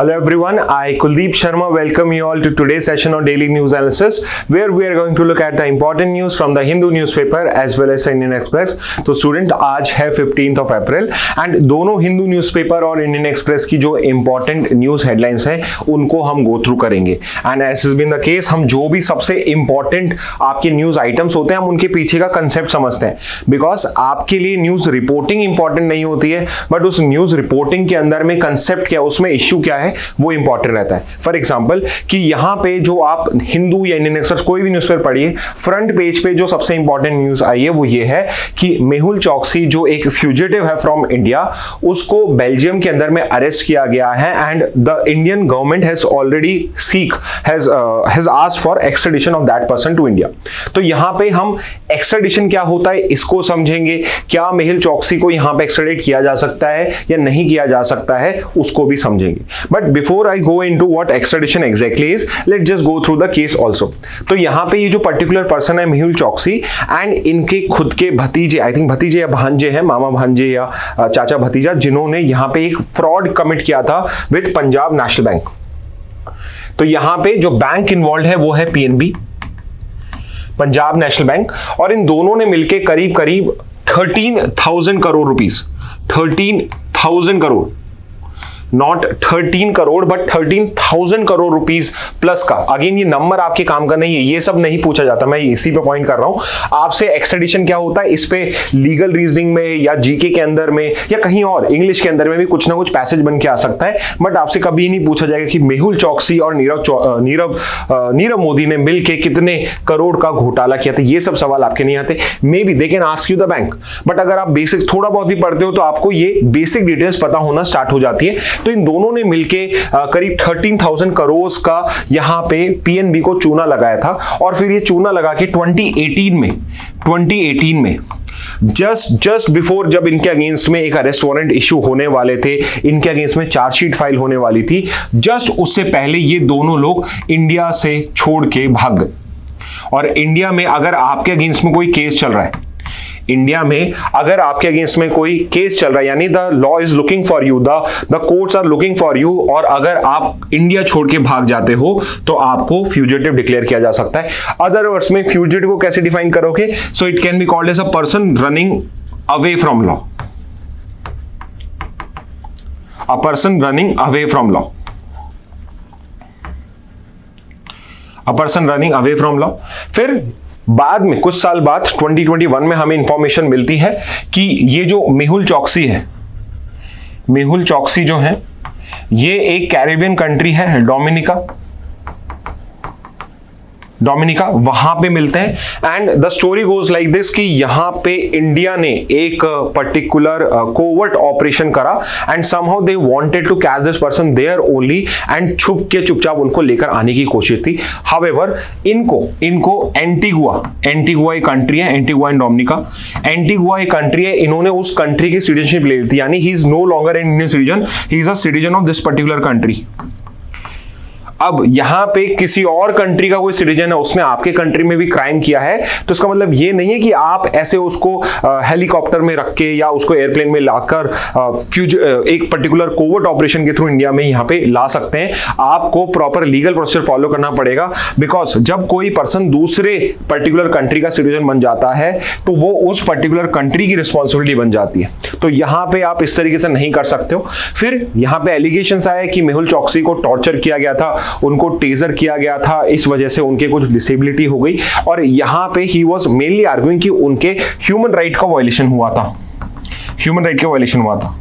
Hello everyone, I Kuldeep Sharma welcome you all to today's session on Daily News Analysis where we are going to look at the important news from the Hindu newspaper as well as Indian Express. तो student आज है 15th of April and दोनों Hindu newspaper और Indian Express की जो important news headlines हैं उनको हम गो थ्रू करेंगे and as is been the case हम जो भी सबसे इंपॉर्टेंट आपके न्यूज़ आइटम्स होते हैं हम उनके पीछे का कंसेप्ट समझते हैं बिकॉज आपके लिए न्यूज़ रिपोर्टिंग इंपॉर्टेंट नहीं होती है बट उस न्यूज़ रिपोर्टिंग के अंदर में कंसेप्ट क्या उसमें इश्यू क्या है वो इंपॉर्टेंट रहता है। फॉर एग्जांपल कि यहां पे जो आप हिंदू या इंडियन एक्सप्रेस कोई भी न्यूज़पेपर पढ़िए फ्रंट पेज पे जो सबसे इंपॉर्टेंट न्यूज़ आई है वो ये है कि मेहुल चौकसी जो एक फ्यूजिटिव है फ्रॉम इंडिया उसको बेल्जियम के अंदर में अरेस्ट किया गया है and the Indian government has already has asked for extradition of that person to India. तो यहां पे हम एक्सट्रेडिशन क्या होता है इसको समझेंगे, क्या मेहुल चौकसी को यहां पे एक्सट्रेडिट किया जा सकता है या नहीं किया जा सकता है उसको भी समझेंगे। But before I go into what extradition exactly is let just go through the case also. तो यहां पे ये जो पर्टिकुलर पर्सन है मेहुल चौकसी एंड इनके खुद के भतीजे, आई थिंक भतीजे या भांजे हैं, मामा भांजे या चाचा भतीजा, जिन्होंने यहां पे एक फ्रॉड कमिट किया था विद पंजाब नेशनल बैंक। तो यहां पे जो बैंक इन्वॉल्व है वो है पीएनबी, पंजाब नेशनल बैंक, और इन दोनों ने मिलके करीब करीब 13,000 crore rupees, 13,000 crore, not 13 crore but 13,000 crore rupees plus का। अगेन ये नंबर आपके काम का नहीं है, ये सब नहीं पूछा जाता, मैं इसी पे पॉइंट कर रहा हूं आपसे। एक्सट्रेडिशन क्या होता है इस पे लीगल रीजनिंग में या जीके के अंदर में या कहीं और इंग्लिश के अंदर में भी कुछ ना कुछ पैसेज बन के आ सकता है, बट आपसे कभी नहीं पूछा जाएगा कि मेहुल चौकसी और नीरव मोदी ने मिलके कितने करोड़ का घोटाला किया था। ये सब सवाल आपके नहीं आते। May be they can ask you the bank, but अगर आप बेसिक थोड़ा बहुत भी पढ़ते हो तो आपको ये बेसिक डिटेल्स पता होना स्टार्ट हो जाती है। तो इन दोनों ने मिलके करीब 13,000 करोड़ का यहां पे पीएनबी को चूना लगाया था और फिर ये चूना लगा के 2018 में जस्ट बिफोर जब इनके अगेंस्ट में एक अरेस्ट वारंट इशू होने वाले थे, इनके अगेंस्ट में चार्जशीट फाइल होने वाली थी, जस्ट उससे पहले ये दोनों लोग इंडिया से छोड़ के भाग गए। और इंडिया में अगर आपके अगेंस्ट में कोई केस चल रहा है, इंडिया में अगर आपके अगेंस्ट में कोई केस चल रहा है, यानी the law is looking for you, the courts are looking for you, और अगर आप इंडिया छोड़ के भाग जाते हो तो आपको फ्यूजिटिव डिक्लेयर किया जा सकता है। अदर वर्ड्स में फ्यूजिटिव को कैसे डिफाइन करोगे? So it can be called as a person running away from law, a person running away from law, a person running away from law. फिर बाद में कुछ साल बाद 2021 में हमें इंफॉर्मेशन मिलती है कि ये जो मेहुल चौकसी है, मेहुल चौकसी जो है ये एक कैरेबियन कंट्री है डोमिनिका, वहां पे मिलते हैं and the story goes like this कि यहां पे इंडिया ने एक पर्टिकुलर कोवर्ट ऑपरेशन करा and somehow they wanted to catch this person there only and चुपचाप उनको लेकर आने की कोशिश थी। हाउएवर इनको एंटीगुआ एक कंट्री है, एंटीगुआ एंड डोमिनिका, एंटीगुआ एक कंट्री है, इन्होंने उस कंट्री की सिटीजनशिप ले ली थी, यानी he is no longer an Indian citizen, he is a citizen of this particular country. अब यहां पे किसी और कंट्री का कोई सिटीजन है, उसने आपके कंट्री में भी क्राइम किया है, तो इसका मतलब ये नहीं है कि आप ऐसे उसको हेलीकॉप्टर में रख के या उसको एयरप्लेन में लाकर एक पर्टिकुलर कोवर्ट ऑपरेशन के थ्रू इंडिया में यहां पे ला सकते हैं। आपको प्रॉपर लीगल प्रोसीजर फॉलो करना पड़ेगा बिकॉज जब कोई पर्सन दूसरे पर्टिकुलर कंट्री का सिटीजन बन जाता है तो वो उस पर्टिकुलर कंट्री की रिस्पॉन्सिबिलिटी बन जाती है। तो यहां पे आप इस तरीके से नहीं कर सकते हो। फिर यहां पे एलिगेशंस आए कि मेहुल चौकसी को टॉर्चर किया गया था, उनको टेजर किया गया था, इस वजह से उनके कुछ डिसेबिलिटी हो गई, और यहां पे ही वाज मेनली आर्ग्यूइंग कि उनके ह्यूमन राइट का वायलेशन हुआ था, ह्यूमन राइट का वायलेशन हुआ था।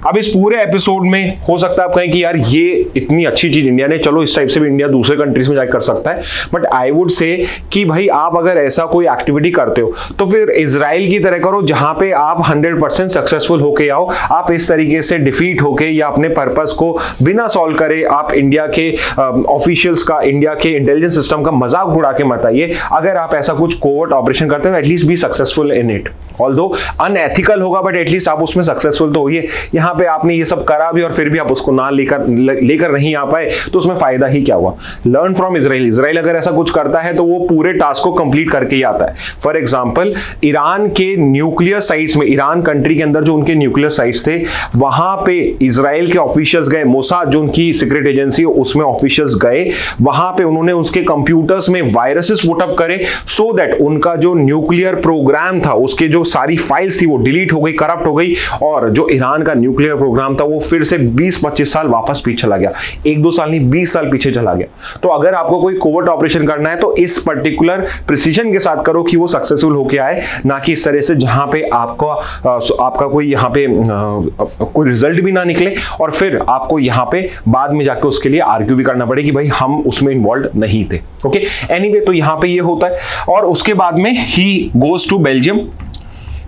अब इस पूरे एपिसोड में हो सकता है आप कहें कि यार ये इतनी अच्छी चीज इंडिया ने, चलो इस टाइप से भी इंडिया दूसरे कंट्रीज में जाकर कर सकता है, बट आई वुड से कि भाई आप अगर ऐसा कोई एक्टिविटी करते हो तो फिर इजराइल की तरह करो जहां पे आप 100% सक्सेसफुल होके आओ। आप इस तरीके से डिफीट होके या अपने पर्पस को बिना सॉल्व करे आप इंडिया के ऑफिशियल्स का, इंडिया के इंटेलिजेंस सिस्टम का मजाक उड़ा के मत आइए। अगर आप ऐसा कुछ कोवर्ट ऑपरेशन करते हो at least be successful in it, although unethical होगा बट एटलीस्ट आप उसमें सक्सेसफुल तो होइए। यहाँ पे आपने ये सब करा भी और फिर भी आप उसको ना लेकर नहीं आ पाए, तो उसमें फायदा ही क्या हुआ? Learn from Israel. इजराइल अगर ऐसा कुछ करता है तो वो पूरे टास्क को कंप्लीट करके ही आता है। फॉर एग्जांपल, ईरान के न्यूक्लियर साइट्स में, ईरान कंट्री के अंदर जो उनके न्यूक्लियर साइट्स थे, वहां पे इजराइल के ऑफिशियल्स गए, मोसाद जो उनकी सीक्रेट एजेंसी उसमें ऑफिशियल्स गए, वहां पे उन्होंने उसके कंप्यूटर्स में वायरसेस पुटअप करे सो दैट उनका जो न्यूक्लियर प्रोग्राम था, उसके जो सारी फाइल्स थी वो डिलीट हो गई, करप्ट हो गई, और जो ईरान का न्यूक्लियर प्रोग्राम था वो फिर से 20-25 साल वापस पीछे चला गया। 1-2 साल नहीं, 20 साल पीछे चला गया। तो अगर आपको कोई कोवर्ट ऑपरेशन करना है तो इस पर्टिकुलर प्रिसीजन के साथ करो कि वो सक्सेसफुल होके आए, ना कि इस तरह से जहां पे आपका कोई यहाँ पे कोई रिजल्ट भी ना निकले और फिर आपको यहाँ पे बाद में जाके उसके लिए आर्ग्यू भी करना पड़े कि भाई हम उसमें इन्वॉल्व नहीं थे। ओके, एनीवे, तो यहाँ पे ये होता है। और उसके बाद में he goes to Belgium.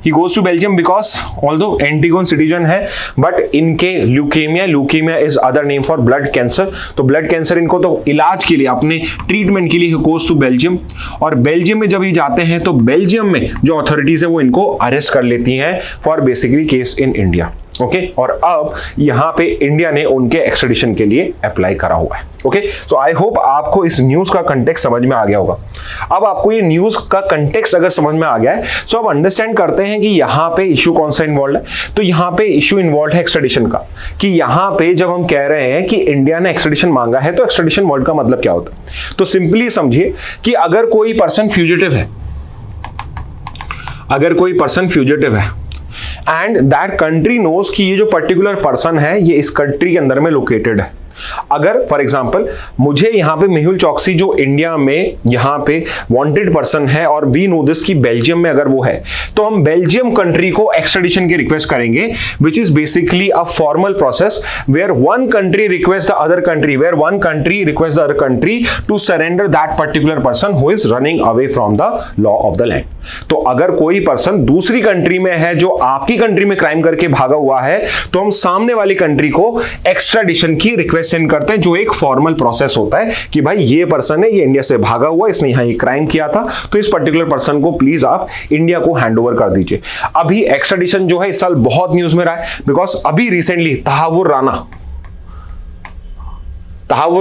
He goes to Belgium because although Antigone citizen है, but इनके leukaemia is other name for blood cancer। तो blood cancer इनको तो इलाज के लिए, अपने ट्रीटमेंट के लिए he goes to Belgium। और बेल्जियम में जब ये जाते हैं तो बेल्जियम में जो अथॉरिटीज है वो इनको अरेस्ट कर लेती हैं for basically case in India. Okay, और अब यहां पे इंडिया ने उनके एक्सट्रेडिशन के लिए अप्लाई करा हुआ है। ओके, सो आई होप आपको इस न्यूज का कंटेक्स्ट समझ में आ गया होगा। अब आपको ये न्यूज का कंटेक्स्ट अगर समझ में आ गया है, सो अब अंडरस्टैंड करते हैं कि यहां पे इश्यू कौन सा इन्वॉल्व है। तो यहां पे इश्यू इन्वॉल्व है एक्सट्रेडिशन का, कि यहां पे जब हम कह रहे हैं कि इंडिया ने एक्सट्रेडिशन मांगा है, तो एक्सट्रेडिशन वर्ड का मतलब क्या होता है? तो सिंपली समझिए कि अगर कोई पर्सन फ्यूजिटिव है, एंड दैट कंट्री नोज कि ये जो पर्टिकुलर पर्सन है ये इस कंट्री के अंदर में लोकेटेड है। अगर फॉर एग्जांपल मुझे यहां पे मेहुल चौकसी जो इंडिया में यहां पे वांटेड पर्सन है और वी नो दिस कि बेल्जियम में अगर वो है, तो हम बेल्जियम कंट्री को एक्सट्रेडिशन की रिक्वेस्ट करेंगे, which is basically a formal process where one country request the other country to surrender that particular person who is running away from the law of the land. तो अगर कोई person दूसरी country में है जो आपकी country में crime करके भागा हुआ है, तो हम सामने वाली कंट्री को एक्सट्राडिशन की रिक्वेस्ट सेंड करते हैं, जो एक फॉर्मल प्रोसेस होता है कि भाई ये पर्सन है, ये इंडिया से भागा हुआ, इसने यहां ये क्राइम किया था, तो इस पर्टिकुलर पर्सन को प्लीज आप इंडिया को हैंडओवर कर दीजिए। अभी एक्सट्राडिशन जो है इस साल बहुत न्यूज में रहा है, बिकॉज अभी रिसेंटली तहावुर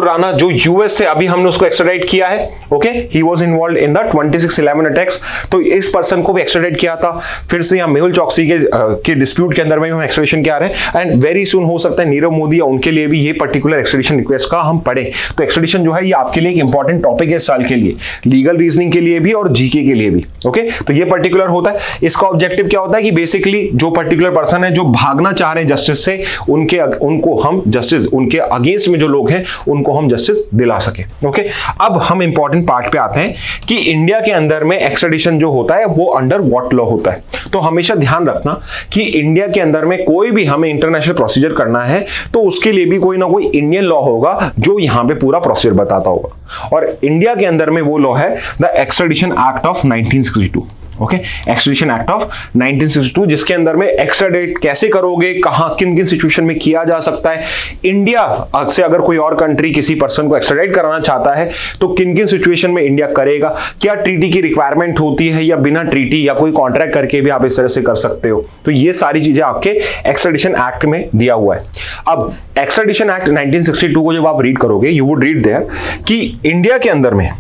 राणा जो यूएस से, अभी हमने उसको एक्सट्राडाइट किया है। Okay, he was involved in the 26/11 attacks, तो इस पर्सन को भी एक्सट्राडाइट किया था। फिर से यहाँ मेहुल चौकसी के डिस्प्यूट के अंदर में हम एक्सट्राडिशन किया रहे हैं, एंड वेरी सून हो सकता है नीरव मोदी या उनके लिए भी ये पर्टिकुलर एक्सट्राडिशन रिक्वेस्ट का हम पढ़ें। तो एक्सट्राडिशन जो है ये आपके लिए एक इंपॉर्टेंट टॉपिक है इस साल के लिए, लीगल रीजनिंग के लिए भी और जीके के लिए भी। ओके, तो ये पर्टिकुलर होता है। इसका ऑब्जेक्टिव क्या होता है कि बेसिकली जो पर्टिकुलर पर्सन है जो भागना चाह रहे हैं जस्टिस से, उनको हम जस्टिस, उनके अगेंस्ट में जो लोग हैं उनको हम जस्टिस दिला सके। ओके, अब हम इंपॉर्टेंट पार्ट पे आते हैं कि इंडिया के अंदर में एक्सट्राडिशन जो होता है वो अंडर व्हाट लॉ होता है। तो हमेशा ध्यान रखना कि इंडिया के अंदर में कोई भी हमें इंटरनेशनल प्रोसीजर करना है तो उसके लिए भी कोई ना कोई इंडियन लॉ होगा जो यहां पे पूरा प्रोसीजर बताता होगा, और इंडिया के अंदर में वो लॉ है the extradition act of 1962। Okay, extradition act of 1962, जिसके अंदर में एक्सट्राडिट कैसे करोगे, कहां किन किन सिचुएशन में किया जा सकता है, इंडिया से अगर कोई और कंट्री किसी पर्सन को एक्सट्राडिट कराना चाहता है तो किन किन सिचुएशन में इंडिया करेगा, क्या ट्रीटी की रिक्वायरमेंट होती है या बिना ट्रीटी या कोई कॉन्ट्रैक्ट करके भी आप इस तरह से कर सकते हो। तो ये सारी चीजें आपके एक्सट्राडिशन एक्ट में दिया हुआ है। अब एक्सट्राडिशन एक्ट 1962 को जब आप रीड करोगे, यू वुड रीड देयर कि इंडिया के अंदर में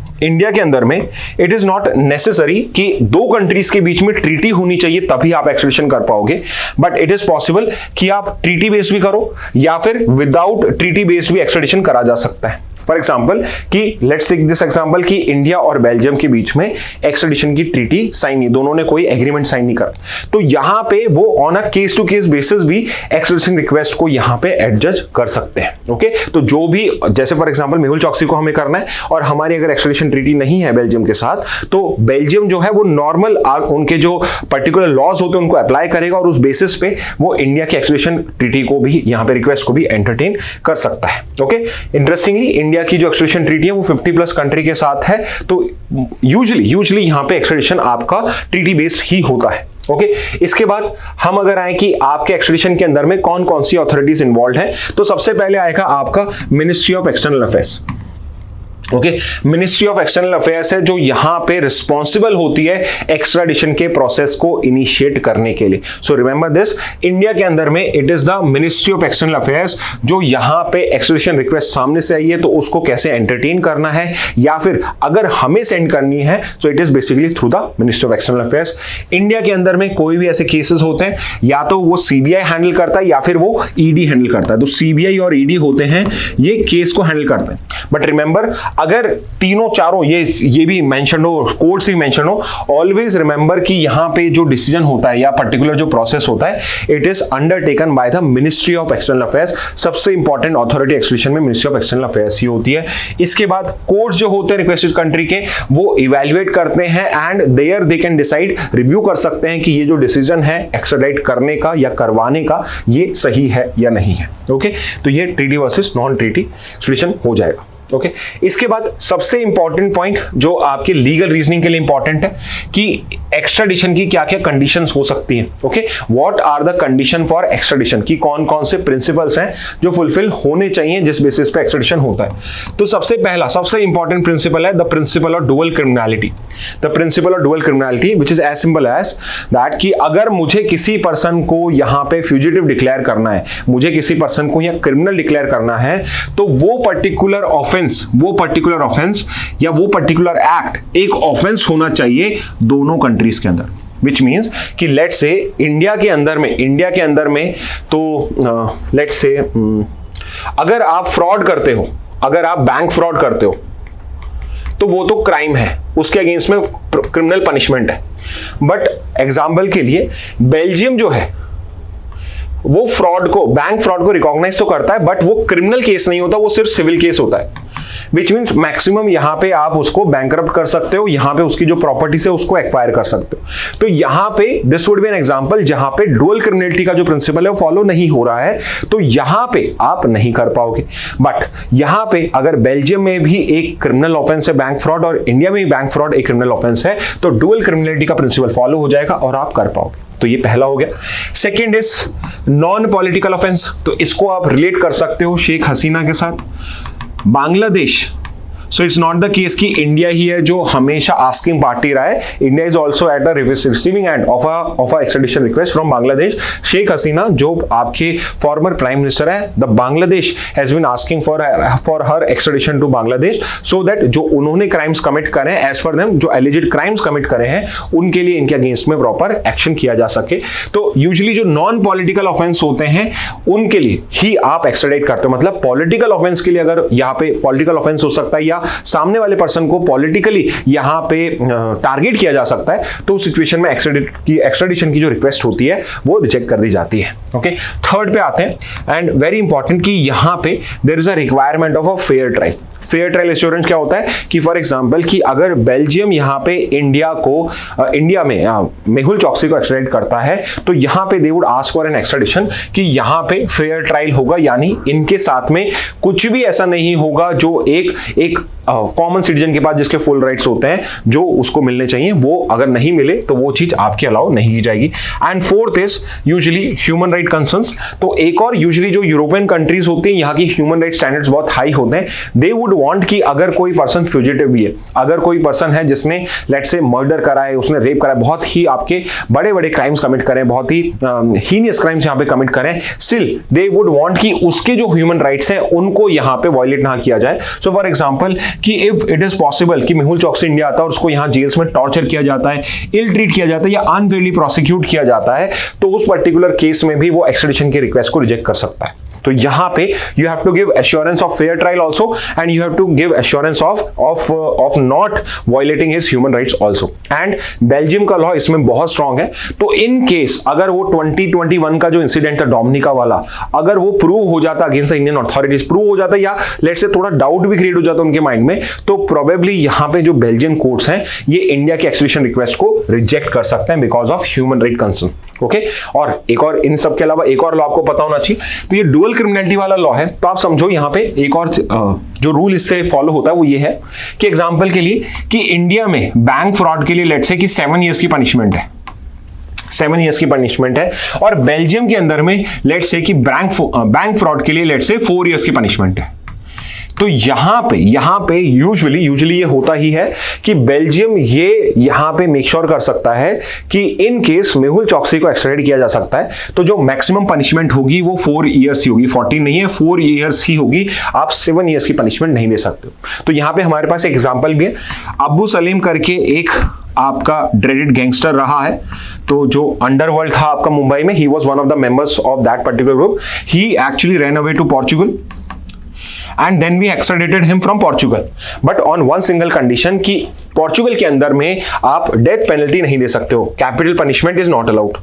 इट इज नॉट नेसेसरी कि दो कंट्रीज के बीच में ट्रीटी होनी चाहिए तभी आप एक्सट्रेडिशन कर पाओगे, बट इट इज पॉसिबल कि आप ट्रीटी बेस्ड भी करो या फिर विदाउट ट्रीटी बेस्ड भी एक्सट्रेडिशन करा जा सकता है। फॉर एग्जाम्पल कि लेट्स टेक दिस एग्जाम्पल कि इंडिया और बेल्जियम के बीच में एक्सट्रेडिशन की ट्रीटी साइन नहीं, दोनों ने कोई एग्रीमेंट साइन नहीं करा, तो यहां पे वो on a case to case basis भी एक्सट्रेडिशन रिक्वेस्ट को यहां पे एडजस्ट कर सकते हैं। ओके, तो जो भी, जैसे फॉर एग्जाम्पल मेहुल चौकसी को हमें करना है और हमारी अगर एक्सट्रेडिशन ट्रीटी नहीं है बेल्जियम के साथ, तो बेल्जियम जो है वो नॉर्मल उनके जो पर्टिकुलर लॉज होते हैं उनको अप्लाई करेगा और उस बेसिस पे वो इंडिया की एक्सट्रेडिशन ट्रीटी को भी, यहां पे रिक्वेस्ट को भी एंटरटेन कर सकता है। ओके, इंटरेस्टिंगली इंडिया की जो एक्सट्रेडिशन ट्रीटी है वो 50+ कंट्री के साथ है, तो यूजुअली यहां पे एक्सट्रेडिशन आपका ट्रीटी बेस्ड ही होता है। ओके, इसके बाद हम अगर आए कि आपके एक्सट्रेडिशन के अंदर में कौन कौन सी अथॉरिटीज इन्वॉल्व हैं, तो सबसे पहले आएगा आपका ministry of external affairs. Okay, ministry of external affairs है जो यहां पे रिस्पॉन्सिबल होती है एक्स्ट्राडिशन के प्रोसेस को इनिशिएट करने के लिए. सो रिमेंबर दिस, इंडिया के अंदर में it is the ministry of external affairs जो यहां पे एक्स्ट्राडिशन रिक्वेस्ट सामने से आई है तो उसको कैसे एंटरटेन करना है, या फिर अगर हमें सेंड करनी है तो it is basically through the ministry of external affairs. India के अंदर में कोई भी ऐसे केसेस होते हैं या तो वो सीबीआई हैंडल करता है या फिर वो ईडी हैंडल करता है. तो सीबीआई और ईडी होते हैं ये केस को हैंडल करते हैं. बट रिमेंबर, अगर तीनों चारों ये भी मेंशन हो, कोर्ट्स भी मेंशन हो, ऑलवेज रिमेंबर कि यहां पे जो डिसीजन होता है या पर्टिकुलर जो प्रोसेस होता है it is undertaken by the ministry of external affairs. सबसे इंपॉर्टेंट अथॉरिटी एक्सट्रेडिशन में मिनिस्ट्री ऑफ एक्सटर्नल अफेयर्स ही होती है. इसके बाद कोर्ट्स जो होते हैं रिक्वेस्टेड कंट्री के वो इवैल्यूएट करते हैं and there they can decide, review कर सकते हैं कि ये जो डिसीजन है एक्स्ट्राडाइट करने का या करवाने का ये सही है या नहीं है. ओके, तो ये treaty versus non treaty extradition हो जाएगा. ओके, इसके बाद सबसे इंपॉर्टेंट पॉइंट जो आपके लीगल रीजनिंग के लिए इंपॉर्टेंट है कि एक्स्ट्राडिशन की क्या क्या कंडीशंस हो सकती हैं. Okay, what are the condition for extradition, की कौन कौन से प्रिंसिपल्स हैं जो फुलफिल होने चाहिए जिस बेसिस पे एक्स्ट्राडिशन होता है. तो सबसे पहला सबसे इंपॉर्टेंट प्रिंसिपल है the principle of dual criminality. The principle of dual criminality which is as simple as that कि अगर मुझे किसी पर्सन को यहां पे फ्यूजिटिव डिक्लेयर करना है, मुझे किसी पर्सन को यहां क्रिमिनल डिक्लेयर करना है, तो वो पर्टिकुलर ऑफेंस या वो पर्टिकुलर एक्ट एक ऑफेंस होना चाहिए दोनों कंट्रीज के अंदर. विच मीन्स कि लेट्स से इंडिया के अंदर में तो लेट्स से अगर आप फ्रॉड करते हो, अगर आप बैंक फ्रॉड करते हो तो वो तो क्राइम है, उसके अगेंस्ट में क्रिमिनल पनिशमेंट है. बट एग्जाम्पल के लिए बेल्जियम जो है वो फ्रॉड को, बैंक फ्रॉड को रिकॉग्नाइज तो करता है बट वो क्रिमिनल केस नहीं होता, वो सिर्फ सिविल केस होता है. विच मीन्स मैक्सिमम यहां पे आप उसको बैंकरप्ट कर सकते हो, यहां पे उसकी जो प्रॉपर्टीज है उसको एक्वायर कर सकते हो. तो यहां पे this would be an example जहां पे डुअल क्रिमिनलिटी का जो प्रिंसिपल है वो फॉलो नहीं हो रहा है, तो यहां पे आप नहीं कर पाओगे. बट यहां पे अगर बेल्जियम में भी एक क्रिमिनल ऑफेंस है बैंक फ्रॉड और इंडिया में भी बैंक फ्रॉड एक क्रिमिनल ऑफेंस है, तो डुअल क्रिमिनलिटी का प्रिंसिपल फॉलो हो जाएगा और आप कर पाओगे. तो ये पहला हो गया. Second is non political offence. तो इसको आप रिलेट कर सकते हो शेख हसीना के साथ. Bangladesh, so it's not the case कि इंडिया ही है जो हमेशा आस्किंग पार्टी रहा है. India is also at the receiving end of a extradition request from Bangladesh. Sheikh Hasina जो आपके फॉर्मर प्राइम मिनिस्टर है, the Bangladesh has been asking for her extradition to Bangladesh so that जो उन्होंने क्राइम्स कमिट करे हैं, एज पर देम जो एलिजिड क्राइम्स कमिट करे हैं उनके लिए इनके अगेंस्ट में प्रॉपर एक्शन किया जा सके. तो यूजुअली जो नॉन पॉलिटिकल ऑफेंस होते हैं उनके लिए ही आप एक्स्ट्राडाइट करते हो. मतलब पॉलिटिकल ऑफेंस के लिए अगर यहाँ पे पॉलिटिकल ऑफेंस हो सकता है या सामने वाले पर्सन को पॉलिटिकली यहां पे टारगेट किया जा सकता है, तो उस सिचुएशन में एक्स्ट्राडिशन की जो रिक्वेस्ट होती है वो रिजेक्ट कर दी जाती है. ओके, थर्ड पे आते हैं एंड वेरी इंपॉर्टेंट कि यहां पे there is a requirement of a fair trial. Fair trial assurance क्या होता है कि फॉर एग्जांपल कि अगर बेल्जियम यहां पे इंडिया में मेहुल चोकसी को एक्स्ट्राडिट करता है तो यहां पे they would ask for an extradition कि यहां पे फेयर ट्रायल होगा, यानी इनके साथ में कुछ भी ऐसा नहीं होगा जो एक कॉमन सिटीजन के पास जिसके फुल राइट्स होते हैं जो उसको मिलने चाहिए, वो अगर नहीं मिले तो वो चीज आपकी अलाउ नहीं की जाएगी. And fourth is usually human right concerns. तो एक और यूजुअली जो यूरोपियन कंट्रीज होती हैं यहाँ की ह्यूमन राइट स्टैंडर्ड्स बहुत हाई होते हैं. दे वुड वांट कि अगर कोई पर्सन फ्यूजिटिव भी है, अगर कोई पर्सन है जिसने लेट्स से मर्डर करा है, उसने रेप करा है, बहुत ही आपके बड़े बड़े क्राइम्स कमिट करें, बहुत ही हीनियस क्राइम्स यहाँ पे कमिट करें, स्टिल दे वुड वांट कि उसके जो ह्यूमन राइट्स हैं उनको यहाँ पे वायलेट ना किया जाए. सो फॉर एग्जाम्पल कि इफ इट इज पॉसिबल कि मेहुल चोकसी इंडिया आता है और उसको यहाँ जेल्स में टॉर्चर किया जाता है, इल ट्रीट किया जाता है या अनफेयरली प्रोसिक्यूट किया जाता है, तो उस पर्टिकुलर केस में भी वो एक्स्ट्राडिशन की रिक्वेस्ट को रिजेक्ट कर सकता है. तो यहां पे you have to give assurance of fair trial also and you have to give assurance of not violating his human rights also. And Belgium का लॉ इसमें बहुत स्ट्रांग है. तो इन केस अगर वो 2021 का जो इंसिडेंट था डोमिनिका वाला, अगर वो प्रूव हो जाता अगेंस्ट इंडियन अथॉरिटीज, प्रूव हो जाता या लेट्स से थोड़ा डाउट भी क्रिएट हो जाता उनके माइंड में, तो प्रोबेबली यहां पे जो बेल्जियन कोर्ट्स हैं ये इंडिया के एक्स्ट्राडिशन रिक्वेस्ट को रिजेक्ट कर सकते हैं because of human right concern. Okay, और एक और इन सब के अलावा एक और लॉ आपको पता होना चाहिए. तो ये डुअल क्रिमिनलिटी वाला लॉ है. तो आप समझो यहाँ पे एक और जो रूल इससे फॉलो होता है वो ये है कि एग्जांपल के लिए कि इंडिया में बैंक फ्रॉड के लिए लेट्स से कि 7 इयर्स की पनिशमेंट है, 7 इयर्स की पनिशमेंट है, और बेल्जियम के अंदर में लेट्स से कि बैंक फ्रॉड के लिए लेट्स से 4 इयर्स की पनिशमेंट है. तो यहाँ पे यूजुअली ये होता ही है कि बेल्जियम ये यहाँ पे मेक श्योर कर सकता है कि इन केस मेहुल चोकसी को एक्स्ट्राडिट किया जा सकता है तो जो मैक्सिमम पनिशमेंट होगी वो 4 ईयर्स ही होगी, 14 नहीं है, 4 ईयर्स ही होगी। आप 7 ईयर्स की पनिशमेंट नहीं दे सकते हो। तो यहाँ पे हमारे पास एक एग्जाम्पल भी है, अबू सलीम करके एक आपका ड्रेडेड गैंगस्टर रहा है, तो जो अंडरवर्ल्ड था आपका मुंबई में, he was one of the members of that particular group. He actually ran away to Portugal and then we extradited him from Portugal, but on one single condition कि Portugal के अंदर में आप डेथ पेनल्टी नहीं दे सकते हो, capital punishment is not allowed,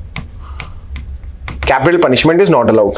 capital punishment is not allowed.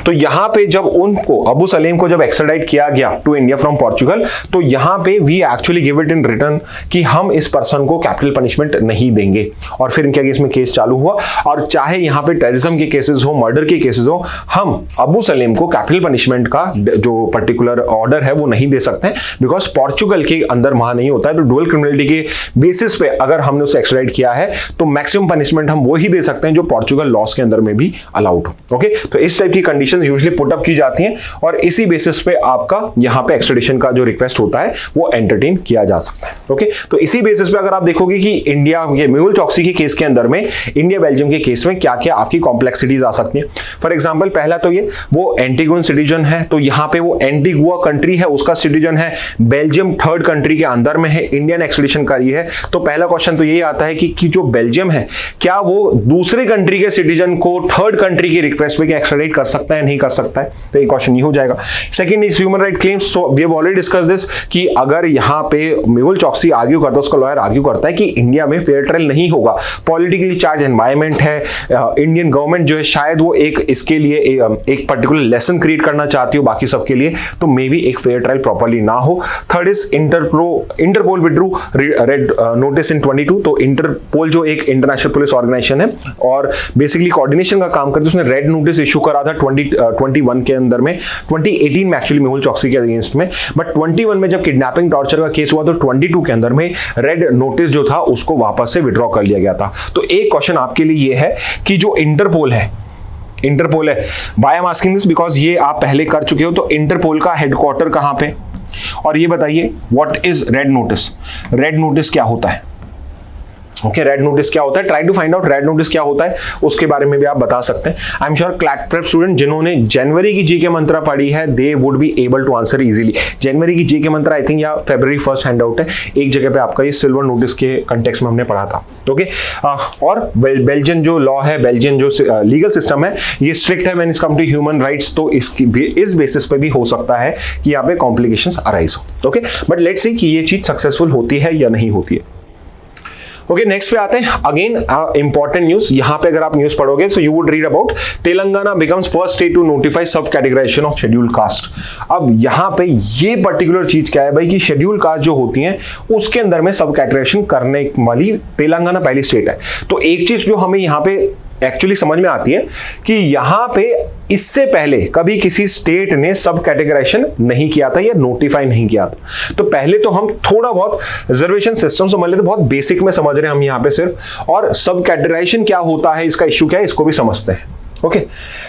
तो यहां पे जब उनको अबू सलीम को जब एक्स्ट्राडाइट किया गया टू इंडिया फ्रॉम पोर्चुगल, तो यहां पे we actually give it in return कि हम इस पर्सन को कैपिटल पनिशमेंट नहीं देंगे, और फिर इनके अगेंस्ट में केस चालू हुआ। और चाहे यहां पे टेररिज्म के केसेस हो, मर्डर के केसेस हो, हम अबू सलीम को कैपिटल पनिशमेंट का जो पर्टिकुलर ऑर्डर है वो नहीं दे सकते, बिकॉज पोर्चुगल के अंदर वहां नहीं होता है। तो डुअल क्रिमिनलिटी के बेसिस पे अगर हमने उसे एक्स्ट्राडाइट किया है तो मैक्सिमम पनिशमेंट हम वो ही दे सकते हैं जो पोर्चुगल लॉस के अंदर में भी अलाउड हो। ओके, तो इस टाइप की कंडीशन यूजुअली पुट अप की जाती हैं और इसी बेसिस पे आपका यहां पे एक्स्ट्रेडिशन का जो रिक्वेस्ट होता है वो एंटरटेन किया जा सकता है। ओके, तो इसी बेसिस पे अगर आप देखोगे कि इंडिया के मेहुल चोकसी के केस के अंदर में इंडिया बेल्जियम के केस में क्या क्या आपकी कॉम्प्लेक्सिटीज आ सकती हैं। फॉर एग्जांपल पहला तो ये वो एंटीगुअन सिटीजन है, तो यहां पे वो एंटीगुआ कंट्री है उसका सिटीजन है, बेल्जियम थर्ड कंट्री के अंदर में है, इंडिया ने एक्स्ट्रेडिशन करी है। तो पहला क्वेश्चन तो यही आता है कि जो बेल्जियम है क्या वो दूसरे कंट्री के सिटीजन को थर्ड कंट्री की रिक्वेस्ट पे एक्स्ट्राडिट कर सकता है, नहीं कर सकता है, तो एक क्वेश्चन ये हो जाएगा। Second is human right claims. So we have already discuss this कि अगर यहां पे मेहुल चोकसी आर्ग्यू करता है, उसका लॉयर आर्ग्यू करता है कि इंडिया में फेयर ट्रायल नहीं होगा, पॉलिटिकली चार्ज एनवायरमेंट है, इंडियन गवर्नमेंट जो है शायद वो एक इसके लिए एक पर्टिकुलर लेसन क्रिएट करना चाहती हो बाकी सबके लिए, तो मे बी एक फेयर ट्रायल प्रॉपर्ली ना हो। Third is Interpol withdrew red notice in 22। तो इंटरपोल जो एक इंटरनेशनल पुलिस ऑर्गेनाइजेशन है और बेसिकली कोऑर्डिनेशन का काम करती है, उसने रेड नोटिस इशू करा था 21 के अंदर में, 2018 में एक्चुअली मेहुल चोकसी के अगेंस्ट में, बट 21 में जब किडनैपिंग टॉर्चर का केस हुआ तो 22 के अंदर में रेड नोटिस जो था उसको वापस से विड्रॉ कर लिया गया था। तो एक क्वेश्चन आपके लिए ये है कि जो इंटरपोल है, why I am asking this because ये आप पहले कर चुके हो, तो इंटरपोल का हेडक्वार्टर कहां पे, और ये बताइए what is red notice, red notice क्या होता है। ओके, रेड नोटिस क्या होता है, try to find out red notice क्या होता है, उसके बारे में भी आप बता सकते हैं। I am sure CLAT prep student जिन्होंने जनवरी की जीके मंत्रा पढ़ी है they would be able to answer easily. जनवरी की जीके मंत्रा आई थिंक या फरवरी फर्स्ट हैंड आउट है, एक जगह पे आपका ये सिल्वर नोटिस के कंटेक्स्ट में हमने पढ़ा था। ओके, और बेल्जियन जो लॉ है, बेल्जियन जो लीगल सिस्टम है ये स्ट्रिक्ट है when it come to human rights, तो इस बेसिस पे भी हो सकता है कि यहाँ पे कॉम्प्लिकेशंस अराइज हो। ओके, बट लेट्स सी कि ये चीज सक्सेसफुल होती है या नहीं होती है। ओके, नेक्स्ट पे आते हैं। अगेन इंपॉर्टेंट न्यूज, यहां पे अगर आप न्यूज पढ़ोगे so you would read about Telangana becomes first state to notify subcategorisation of scheduled caste. अब यहां पे ये पर्टिकुलर चीज क्या है भाई कि शेड्यूल्ड कास्ट जो होती हैं उसके अंदर में सब कैटेगराइजेशन करने वाली तेलंगाना पहली स्टेट है। तो एक चीज जो हमें यहां पे एक्चुअली समझ में आती है कि यहां पे इससे पहले कभी किसी स्टेट ने सब कैटेगराइजेशन नहीं किया था या नोटिफाई नहीं किया था। तो पहले तो हम थोड़ा बहुत रिजर्वेशन सिस्टम समझ लेते, बहुत बेसिक में समझ रहे हैं हम यहां पे सिर्फ, और सब कैटेगराइजेशन क्या होता है, इसका इश्यू क्या है, इसको भी समझते हैं। Okay,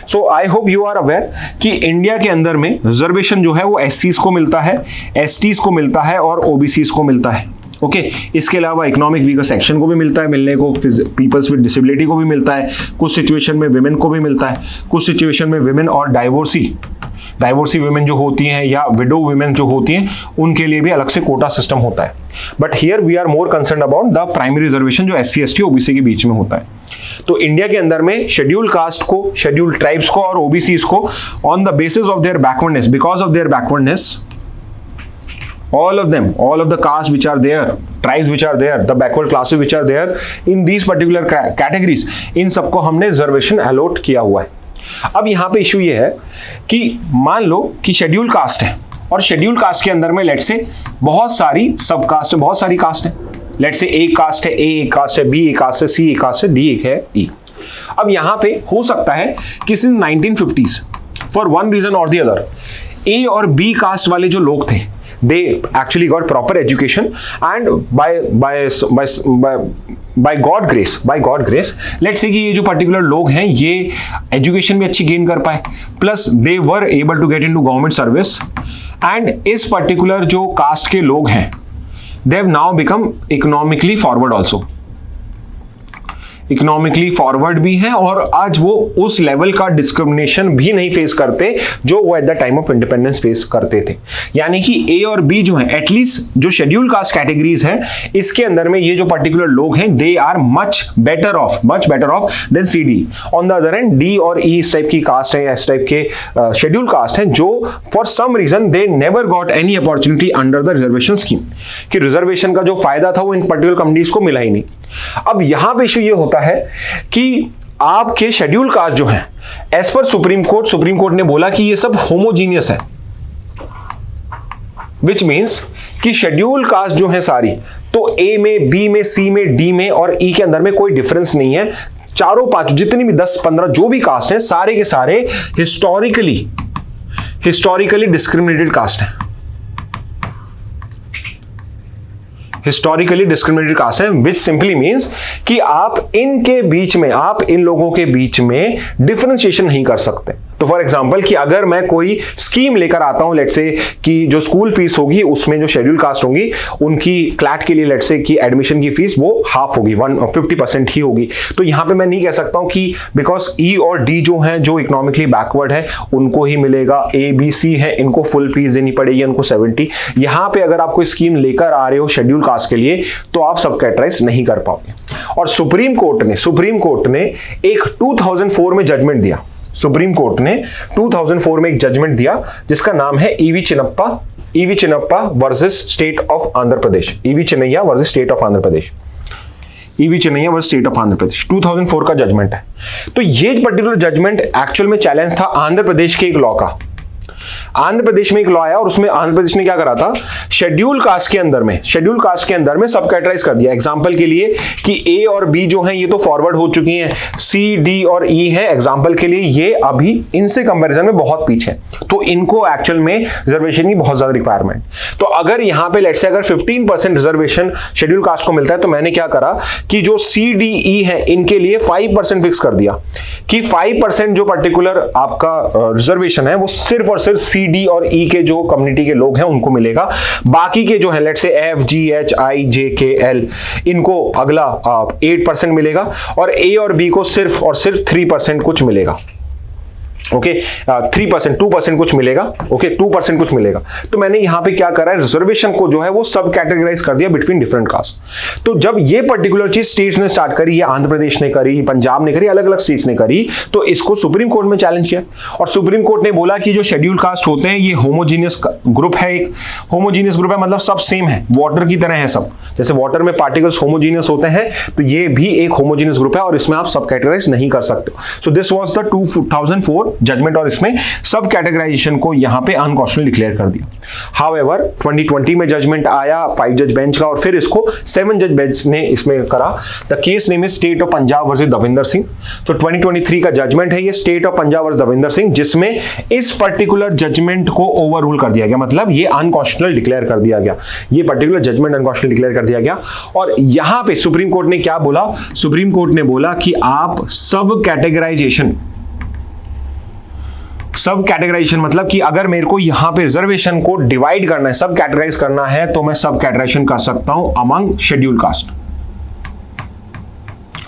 so I hope you are aware कि इंडिया के अंदर में रिजर्वेशन जो है वो एससीज को मिलता है, एसटीज को मिलता है और ओबीसीज को मिलता है। ओके, इसके अलावा इकोनॉमिक वीकर सेक्शन को भी मिलता है मिलने को, पीपल्स विद डिसेबिलिटी को भी मिलता है, कुछ सिचुएशन में विमेन को भी मिलता है, कुछ सिचुएशन में विमेन और डाइवोर्सी विमेन जो होती हैं या विडो विमेन जो होती हैं उनके लिए भी अलग से कोटा सिस्टम होता है। But here we are more concern about the primary reservation जो एससी एसटी ओबीसी के बीच में होता है। तो इंडिया के अंदर में शेड्यूल्ड कास्ट को, शेड्यूल्ड ट्राइब्स को और ओबीसीज को on the basis of their backwardness, because of their backwardness, all of the castes which are there, tribes which are there, the backward classes which are there in these particular categories, इन सबको हमने reservation allot किया हुआ है। अब यहाँ पे issue ये है कि मान लो कि शेड्यूल कास्ट है और शेड्यूल कास्ट के अंदर में लेट से बहुत सारी सब कास्ट है, बहुत सारी कास्ट है, लेट से एक कास्ट है, ए एक कास्ट है, बी एक कास्ट है, सी एक कास्ट है, डी एक है, ई। अब यहाँ पे हो सकता है कि since 1950s for one reason और द अदर ए और बी कास्ट वाले जो लोग थे they actually got proper education and by by God grace let's say कि ये जो पर्टिकुलर लोग हैं ये एजुकेशन भी अच्छी गेन कर पाए, plus they were able to get into government service, and इस पर्टिकुलर जो कास्ट के लोग हैं they have now become economically forward also, economically forward भी हैं और आज वो उस लेवल का डिस्क्रिमिनेशन भी नहीं फेस करते जो वो at the time of independence face करते थे। यानी कि ए और बी जो है एटलीस्ट जो शेड्यूल कास्ट कैटेगरीज हैं इसके अंदर में ये जो पर्टिकुलर लोग हैं they are much better off than C D. On the other end D और ई इस टाइप की कास्ट है, इस टाइप के शेड्यूल कास्ट हैं जो for some reason they never got any opportunity under the reservation scheme, कि reservation का जो फायदा था वो इन पर्टिकुलर कम्युनिटीज को मिला ही नहीं। अब यहां पे इशू ये होता है कि आपके शेड्यूल कास्ट जो है एज पर सुप्रीम कोर्ट ने बोला कि ये सब होमोजीनियस है, विच मींस कि शेड्यूल कास्ट जो है सारी तो ए में, बी में, सी में, डी में और ई के अंदर में कोई डिफरेंस नहीं है। चारों पांच जितनी भी 10-15 जो भी कास्ट हैं सारे के सारे हिस्टोरिकली डिस्क्रिमिनेटेड कास्ट हैं, हिस्टोरिकली डिस्क्रिमिनेटेड कास्ट है, विच सिंपली मींस कि आप इनके बीच में, आप इन लोगों के बीच में डिफरेंशिएशन नहीं कर सकते। तो फॉर एग्जांपल कि अगर मैं कोई स्कीम लेकर आता हूं, लेट्स से कि जो स्कूल फीस होगी उसमें जो शेड्यूल कास्ट होंगी उनकी क्लैट के लिए लेट्स से कि एडमिशन की फीस वो हाफ होगी, 50% ही होगी। तो यहां पे मैं नहीं कह सकता हूं कि बिकॉज ई और डी जो हैं जो इकोनॉमिकली बैकवर्ड है उनको ही मिलेगा, ए बी सी है इनको फुल फीस देनी पड़ेगी, उनको 70। यहां पे अगर आप कोई स्कीम लेकर आ रहे हो शेड्यूल कास्ट के लिए तो आप सब कैटेगराइज नहीं कर पाओगे। और सुप्रीम कोर्ट ने एक 2004 में जजमेंट दिया, सुप्रीम कोर्ट ने 2004 में एक जजमेंट दिया जिसका नाम है EV Chinnappa versus state of Andhra Pradesh, EV Chinnaiah versus state of Andhra Pradesh, EV Chinnaiah versus state of Andhra Pradesh 2004 का जजमेंट है। तो ये पर्टिकुलर जजमेंट एक्चुअल में चैलेंज था आंध्र प्रदेश के एक लॉ का। आंध्र प्रदेश में एक लॉ आया और उसमें आंध्र प्रदेश ने क्या करा था, शेड्यूल कास्ट के अंदर में सब कैटेगराइज कर दिया। एग्जांपल के लिए कि ए और बी जो हैं ये तो फॉरवर्ड हो चुकी हैं, सी डी और ई है एग्जांपल के लिए ये अभी इनसे कंपैरिजन में बहुत पीछे, तो इनको एक्चुअल में रिजर्वेशन की बहुत ज्यादा रिक्वायरमेंट। तो अगर यहां पे लेट्स से अगर 15% रिजर्वेशन शेड्यूल कास्ट को मिलता है तो मैंने क्या करा कि जो सी डी ई है इनके लिए 5% फिक्स कर दिया कि 5% जो पर्टिकुलर आपका रिजर्वेशन है वो सिर्फ और सिर्फ सी डी और ई के जो कम्युनिटी के लोग हैं उनको मिलेगा। बाकी के जो है let's say F G H I जे के एल इनको अगला 8% मिलेगा और ए और बी को सिर्फ और सिर्फ 3% कुछ मिलेगा। ओके 3% 2% कुछ मिलेगा, ओके 2% कुछ मिलेगा। तो मैंने यहां पे क्या करा है, रिजर्वेशन को जो है वो सब कैटेगराइज कर दिया बिटवीन डिफरेंट कास्ट। तो जब ये पर्टिकुलर चीज स्टेट्स ने स्टार्ट करी, ये आंध्र प्रदेश ने करी, पंजाब ने करी, अलग अलग स्टेट्स ने करी, तो इसको सुप्रीम कोर्ट में चैलेंज किया और सुप्रीम कोर्ट ने बोला कि जो शेड्यूल कास्ट होते हैं ये होमोजीनियस ग्रुप है, एक होमोजीनियस ग्रुप है मतलब सब सेम है, वाटर की तरह है सब, जैसे वाटर में पार्टिकल्स होमोजीनियस होते हैं तो ये भी एक होमोजीनियस ग्रुप है और इसमें आप सब कैटेगराइज नहीं कर सकते। So this was the 2004 judgement और इसमें सब कैटेगराइजेशन को यहां पे अनकॉन्स्टिट्यूशनल डिक्लेयर कर दिया। हाउएवर 2020 में जजमेंट आया 5 जज बेंच का और फिर इसको 7 जज बेंच ने इसमें करा। The case name is state of Punjab versus Davinder Singh. तो 2023 का जजमेंट है ये state of Punjab versus Davinder Singh, जिसमें इस पर्टिकुलर जजमेंट को ओवररूल कर दिया गया, मतलब ये अनकॉन्स्टिट्यूशनल डिक्लेयर कर दिया गया, ये पर्टिकुलर जजमेंट अनकॉन्स्टिट्यूशनल डिक्लेयर कर दिया गया। और यहां पे सुप्रीम कोर्ट ने क्या बोला, सुप्रीम कोर्ट ने बोला कि आप सब कैटेगराइजेशन मतलब कि अगर मेरे को यहां पे रिजर्वेशन को डिवाइड करना है, सब कैटेगराइज करना है, तो मैं सब कैटेगराइजेशन कर सकता हूं अमंग शेड्यूल कास्ट।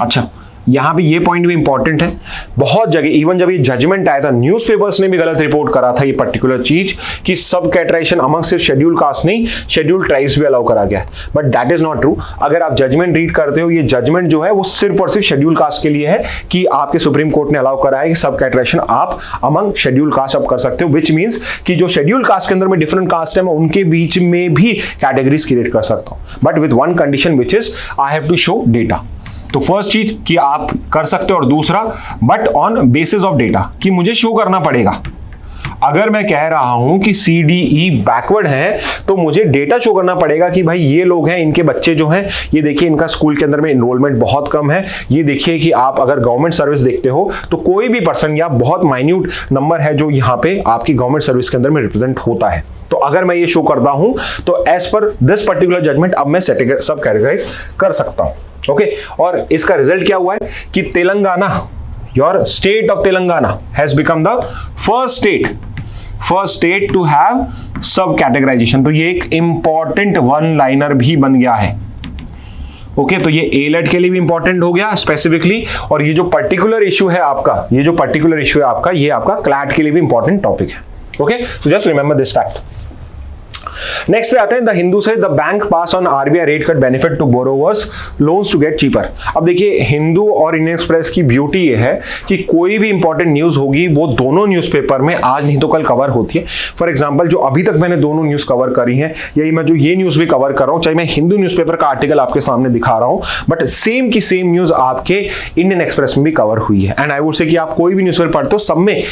अच्छा, यहां पे ये पॉइंट भी इंपॉर्टेंट है, बहुत जगह इवन जब ये जजमेंट आया था न्यूज़पेपर्स ने भी गलत रिपोर्ट करा था ये पर्टिकुलर चीज कि सब कैटेगराइजेशन अमंग सिर्फ शेड्यूल कास्ट नहीं शेड्यूल ट्राइब्स भी अलाउ करा गया, but that is not true. अगर आप जजमेंट रीड करते हो, ये जजमेंट जो है वो सिर्फ और सिर्फ शेड्यूल कास्ट के लिए है कि आपके सुप्रीम कोर्ट ने अलाउ करा है कि सब कैटेगराइजेशन आप अमंग शेड्यूल कास्ट आप कर सकते हो, विच मींस कि जो शेड्यूल कास्ट के अंदर में डिफरेंट कास्ट है मैं उनके बीच में भी कैटेगरीज क्रिएट कर सकता हूं, but with one condition which is I have to show data. तो फर्स्ट चीज कि आप कर सकते हो और दूसरा but on basis of data कि मुझे शो करना पड़ेगा। अगर मैं कह रहा हूं कि सी डी ई बैकवर्ड है तो मुझे डेटा शो करना पड़ेगा कि भाई ये लोग हैं, इनके बच्चे जो हैं ये देखिए इनका स्कूल के अंदर में एनरोलमेंट बहुत कम है, ये देखिए कि आप अगर गवर्नमेंट सर्विस देखते हो तो कोई भी पर्सन या बहुत माइन्यूट नंबर है जो यहाँ पे आपकी गवर्नमेंट सर्विस के अंदर में रिप्रेजेंट होता है। तो अगर मैं ये शो करता हूं तो as per this particular judgement अब मैं सब कैटेगराइज कर सकता हूं। ओके और इसका रिजल्ट क्या हुआ है कि Telangana, your state of Telangana has become the first state to have subcategorisation. तो ये एक इंपॉर्टेंट वन लाइनर भी बन गया है। ओके तो ये एलेट के लिए भी इंपॉर्टेंट हो गया स्पेसिफिकली, और ये जो पर्टिकुलर इश्यू है आपका, ये आपका क्लैट के लिए भी इंपॉर्टेंट टॉपिक है। Okay so just remember this fact. Next पे आते हैं द हिंदू से, the bank pass on RBI rate cut benefit to borrowers loans to get cheaper. अब देखिए हिंदू और इंडियन एक्सप्रेस की ब्यूटी ये है कि कोई भी इंपॉर्टेंट न्यूज होगी वो दोनों न्यूज़पेपर में आज नहीं तो कल कवर होती है। फॉर एग्जांपल जो अभी तक मैंने दोनों न्यूज कवर करी है, यही मैं जो ये न्यूज भी कवर कर रहा हूं, चाहे मैं हिंदू न्यूज़पेपर का आर्टिकल आपके सामने दिखा रहा हूं, बट सेम की सेम न्यूज आपके इंडियन एक्सप्रेस में भी कवर हुई है। एंड आई वुड से कि आप कोई भी न्यूज़पेपर पढ़ते हो सब में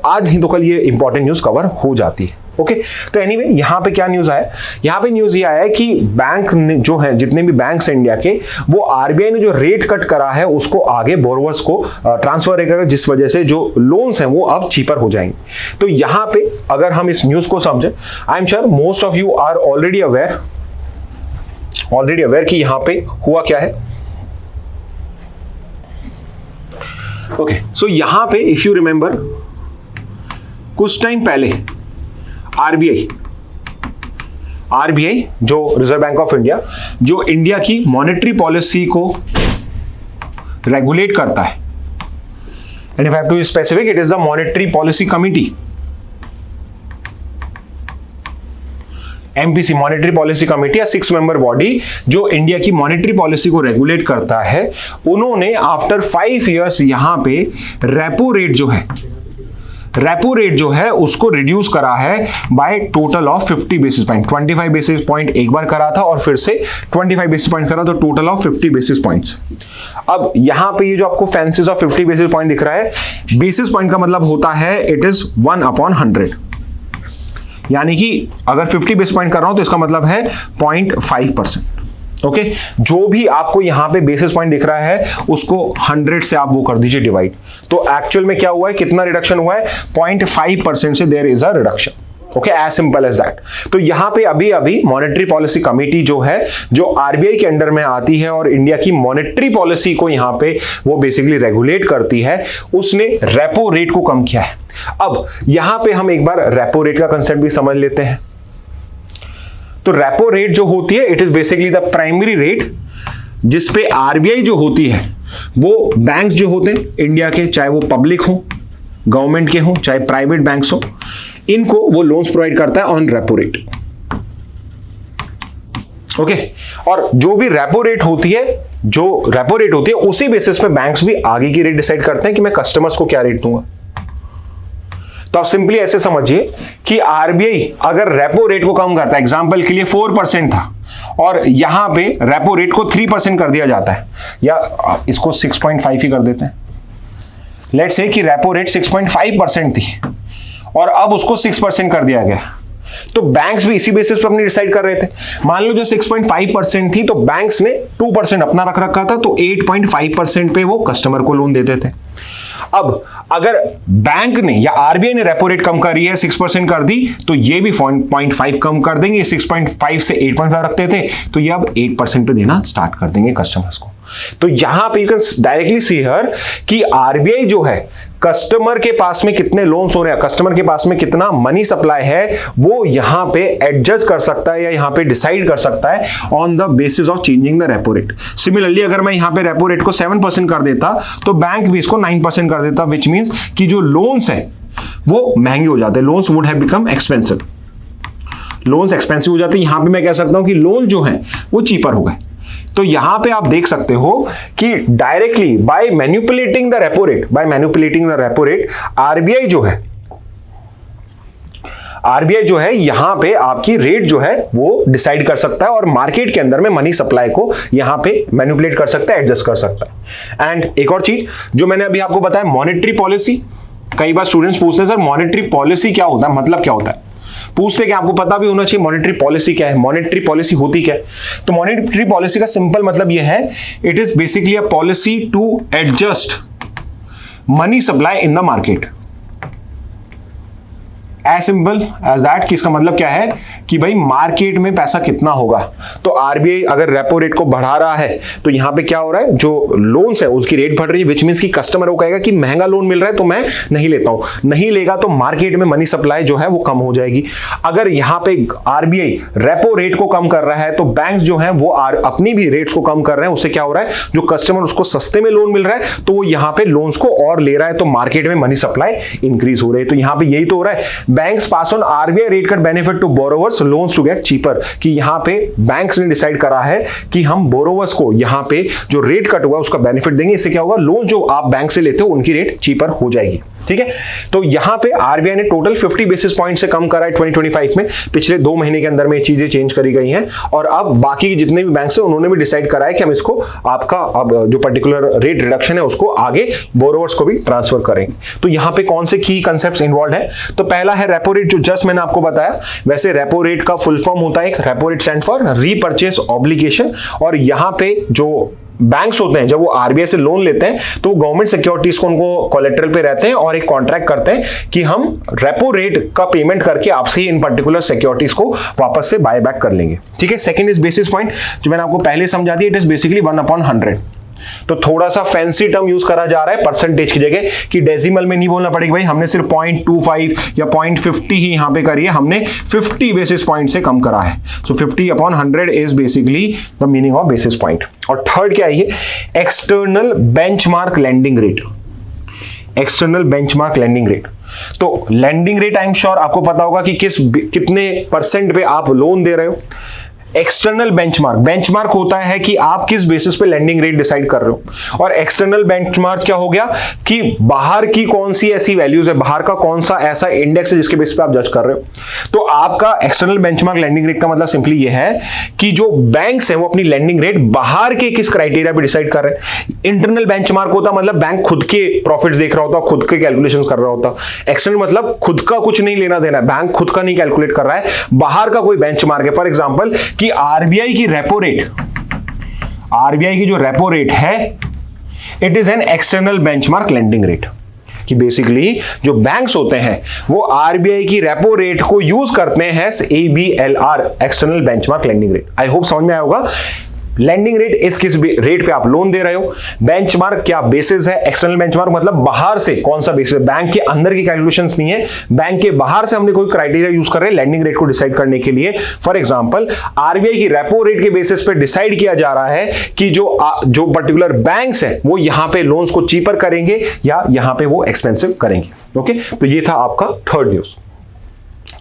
आज नहीं तो कल ये इंपॉर्टेंट न्यूज कवर हो जाती है। ओके तो एनीवे यहां पे क्या न्यूज आया, यहां पे न्यूज ये आया है कि बैंक ने जो है, जितने भी बैंक्स हैं इंडिया के, वो आरबीआई ने जो रेट कट करा है उसको आगे बोरोवर्स को ट्रांसफर करेगा, जिस वजह से जो लोन्स हैं वो अब चीपर हो जाएंगे। तो यहां पे अगर हम इस न्यूज को समझें, I am sure most of you are already aware कि यहां पे हुआ क्या है। ओके सो यहां पे इफ यू रिमेंबर कुछ टाइम पहले आरबीआई जो रिजर्व बैंक ऑफ इंडिया, जो इंडिया की मॉनेटरी पॉलिसी को रेगुलेट करता है, and if I have to be specific it is the monetary policy committee, MPC, monetary policy committee, या 6 मेंबर बॉडी जो इंडिया की मॉनेटरी पॉलिसी को रेगुलेट करता है, उन्होंने आफ्टर 5 इयर्स यहां पे रेपो रेट जो है उसको रिड्यूस करा है by total of 50 basis point. 25 basis point एक बार करा था और फिर से 25 बेसिस पॉइंट करा, तो टोटल ऑफ 50 बेसिस पॉइंट्स। अब यहां पे ये जो आपको फैंसीज ऑफ 50 बेसिस पॉइंट दिख रहा है, बेसिस पॉइंट का मतलब होता है इट इज 1/100, यानी कि अगर 50 बेसिस पॉइंट कर रहा हूं तो इसका मतलब है 0.5%। ओके जो भी आपको यहां पे बेसिस पॉइंट दिख रहा है उसको 100 से आप वो कर दीजिए डिवाइड, तो एक्चुअल में क्या हुआ है, कितना रिडक्शन हुआ है, 0.5% से there is a reduction. Okay as simple as that. तो यहां पे अभी मॉनेटरी पॉलिसी कमेटी जो है, जो आरबीआई के अंडर में आती है और इंडिया की मॉनेटरी पॉलिसी को यहां पे वो बेसिकली रेगुलेट करती है, उसने रेपो रेट को कम किया है। अब यहां पे हम एक बार रेपो रेट का कंसेप्ट भी समझ लेते हैं। तो रेपो रेट जो होती है it is basically the primary rate जिसपे आरबीआई जो होती है वो बैंक्स जो होते हैं इंडिया के, चाहे वो पब्लिक हो, गवर्नमेंट के हो, चाहे प्राइवेट बैंक्स हो, इनको वो लोन्स प्रोवाइड करता है ऑन रेपो रेट। ओके और जो भी रेपो रेट होती है उसी बेसिस पे बैंक्स भी आगे की रेट डिसाइड करते हैं कि मैं कस्टमर्स को क्या रेट दूंगा। तो आप सिंपली ऐसे समझिए कि आरबीआई अगर रेपो रेट को कम करता है, एग्जांपल के लिए 4% था और यहां पे रेपो रेट को 3% कर दिया जाता है, या इसको 6.5 ही कर देते हैं। लेट्स से कि रेपो रेट 6.5% थी और अब उसको 6% कर दिया गया, तो बैंक्स भी इसी बेसिस पर अपनी डिसाइड कर रहे थे। मान लो जो 6.5% थी तो बैंक्स ने 2% अपना रख रखा था, तो 8.5% पे वो कस्टमर को लोन देते थे। अब अगर बैंक ने या आरबीआई ने रेपो रेट कम करी है, 6% कर दी, तो ये भी 0.5 कम कर देंगे। 6.5 से 8.5 रखते थे तो ये अब 8% पे देना स्टार्ट कर देंगे कस्टमर्स को। तो यहां पे you can directly see here कि आरबीआई जो है कस्टमर के पास में कितने लोन्स हो रहे हैं, कस्टमर के पास में कितना मनी सप्लाई है, वो यहां पे एडजस्ट कर सकता है या यहां पे डिसाइड कर सकता है on the basis of changing the repo rate. Similarly अगर मैं यहां पे रेपो रेट को 7% कर देता तो बैंक भी इसको 9% कर देता, विच मींस कि जो लोन्स है वो महंगे हो जाते हैं, loans would have become expensive, loans expensive हो जाते हैं। यहां पे मैं कह सकता हूं कि लोन जो है वो चीपर हो गए। तो यहां पे आप देख सकते हो कि directly by manipulating the repo rate RBI जो है यहां पे आपकी रेट जो है वो डिसाइड कर सकता है और मार्केट के अंदर में मनी सप्लाई को यहां पे मैनिपुलेट कर सकता है, एडजस्ट कर सकता है। एंड एक और चीज जो मैंने अभी आपको बताया, मॉनेटरी पॉलिसी। कई बार स्टूडेंट्स पूछते हैं सर मॉनेटरी पॉलिसी क्या होता है, मतलब क्या होता है, पूछते कि आपको पता भी होना चाहिए मॉनेटरी पॉलिसी क्या है, मॉनेटरी पॉलिसी होती क्या है। तो मॉनेटरी पॉलिसी का सिंपल मतलब यह है, it is basically a policy to adjust money supply in the market. As simple as that कि इसका मतलब क्या है कि भाई मार्केट में पैसा कितना होगा। तो आरबीआई अगर रेपो रेट को बढ़ा रहा है तो यहां पे क्या हो रहा है, जो लोन्स है उसकी रेट बढ़ रही है, विच मींस कि कस्टमर को कहेगा कि महंगा लोन मिल रहा है तो मैं नहीं लेता हूं, नहीं लेगा तो मार्केट में मनी सप्लाई जो है वो कम हो जाएगी। अगर यहां पे आरबीआई रेपो रेट को कम कर रहा है तो बैंक्स जो है वो अपनी भी रेट्स को कम कर रहे हैं, उससे क्या हो रहा है, जो कस्टमर उसको सस्ते में लोन मिल रहा है तो वो यहां पे लोन्स को और ले रहा है, तो मार्केट में मनी सप्लाई इंक्रीज हो रही है। तो यहां पे यही तो हो रहा है, banks pass on RBI rate cut benefit to borrowers loans to get cheaper, कि यहां पे बैंक्स ने डिसाइड करा है कि हम बोरोवर्स को यहां पे जो रेट कट हुआ उसका बेनिफिट देंगे। इससे क्या होगा, लोन जो आप बैंक से लेते हो उनकी रेट चीपर हो जाएगी। ठीक है, तो यहां पे आरबीआई ने टोटल 50 बेसिस पॉइंट से कम करा है 2025 में, पिछले 2 महीने के अंदर में ये चीजें चेंज करी गई हैं, और अब बाकी के जितने भी बैंक हैं उन्होंने भी डिसाइड करा है कि हम इसको आपका अब जो पर्टिकुलर रेट रिडक्शन है उसको आगे बोरोवर्स को भी ट्रांसफर करेंगे। तो यहां पे कौन से की कंसेप्ट्स इन्वॉल्व है, तो पहला है रेपो रेट, जो जस्ट मैंने आपको बताया। वैसे रेपो रेट का फुल फॉर्म होता है, repo rate stand for repurchase obligation, और यहां पे जो बैंक्स होते हैं जब वो आरबीआई से लोन लेते हैं तो गवर्नमेंट सिक्योरिटीज को उनको कोलेटरल पे रहते हैं और एक कॉन्ट्रैक्ट करते हैं कि हम रेपो रेट का पेमेंट करके आपसे इन पर्टिकुलर सिक्योरिटीज को वापस से बाय बैक कर लेंगे। ठीक है, सेकंड इज बेसिस पॉइंट, जो मैंने आपको पहले समझा दिया, इट इज बेसिकली 1/100। तो थोड़ा सा फैंसी टर्म यूज करा जा रहा है परसेंटेज की जगह, कि डेसिमल में नहीं बोलना पड़ेगा भाई, हमने सिर्फ 0.25 या 0.50 ही यहां पे करी है, हमने 50 बेसिस पॉइंट से कम करा है। So 50/100 is basically the meaning of basis point. और थर्ड क्या है, external benchmark lending rate. External benchmark lending rate, तो lending rate I am sure आपको पता होगा कि कितने परसेंट पे आप लोन दे रहे हो। एक्सटर्नल बेंचमार्क, बेंचमार्क होता है कि आप किस बेसिस पे लेंडिंग रेट डिसाइड कर रहे हो, और एक्सटर्नल बेंचमार्क क्या हो गया कि बाहर की कौन सी ऐसी वैल्यूज है, बाहर का कौन सा ऐसा इंडेक्स है जिसके बेसिस पे आप जज कर रहे हो। तो आपका एक्सटर्नल बेंचमार्क लेंडिंग रेट का मतलब सिंपली ये है कि जो बैंक्स हैं वो अपनी लेंडिंग रेट बाहर के किस क्राइटेरिया पे डिसाइड कर रहे हैं। इंटरनल बेंचमार्क होता मतलब बैंक खुद के प्रॉफिट्स देख रहा होता, खुद के कैलकुलेशंस कर रहा होता। एक्सटर्नल मतलब खुद का कुछ नहीं लेना देना, बैंक खुद का नहीं कैलकुलेट कर रहा है, बाहर का कोई बेंचमार्क है। फॉर एग्जांपल कि आरबीआई की रेपो रेट, आरबीआई की जो रेपो रेट है, it is an external benchmark lending rate, कि बेसिकली जो बैंक्स होते हैं वो आरबीआई की रेपो रेट को यूज करते हैं ABLR, external benchmark lending rate. I hope समझ में आया होगा। लेंडिंग रेट इस किस रेट पे आप लोन दे रहे हो, बेंचमार्क क्या बेसिस है, एक्सटर्नल बेंचमार्क मतलब बाहर से कौन सा बेसिस है, बैंक के अंदर की कैलकुलेशंस नहीं है, बैंक के बाहर से हमने कोई क्राइटेरिया यूज कर रहे हैं लेंडिंग रेट को डिसाइड करने के लिए। फॉर एग्जांपल आरबीआई की रेपो रेट के बेसिस पे डिसाइड किया जा रहा है कि जो पर्टिकुलर बैंक्स है वो यहां पे लोन्स को चीपर करेंगे या यहां पे वो एक्सपेंसिव करेंगे। ओके, तो ये था आपका थर्ड न्यूज।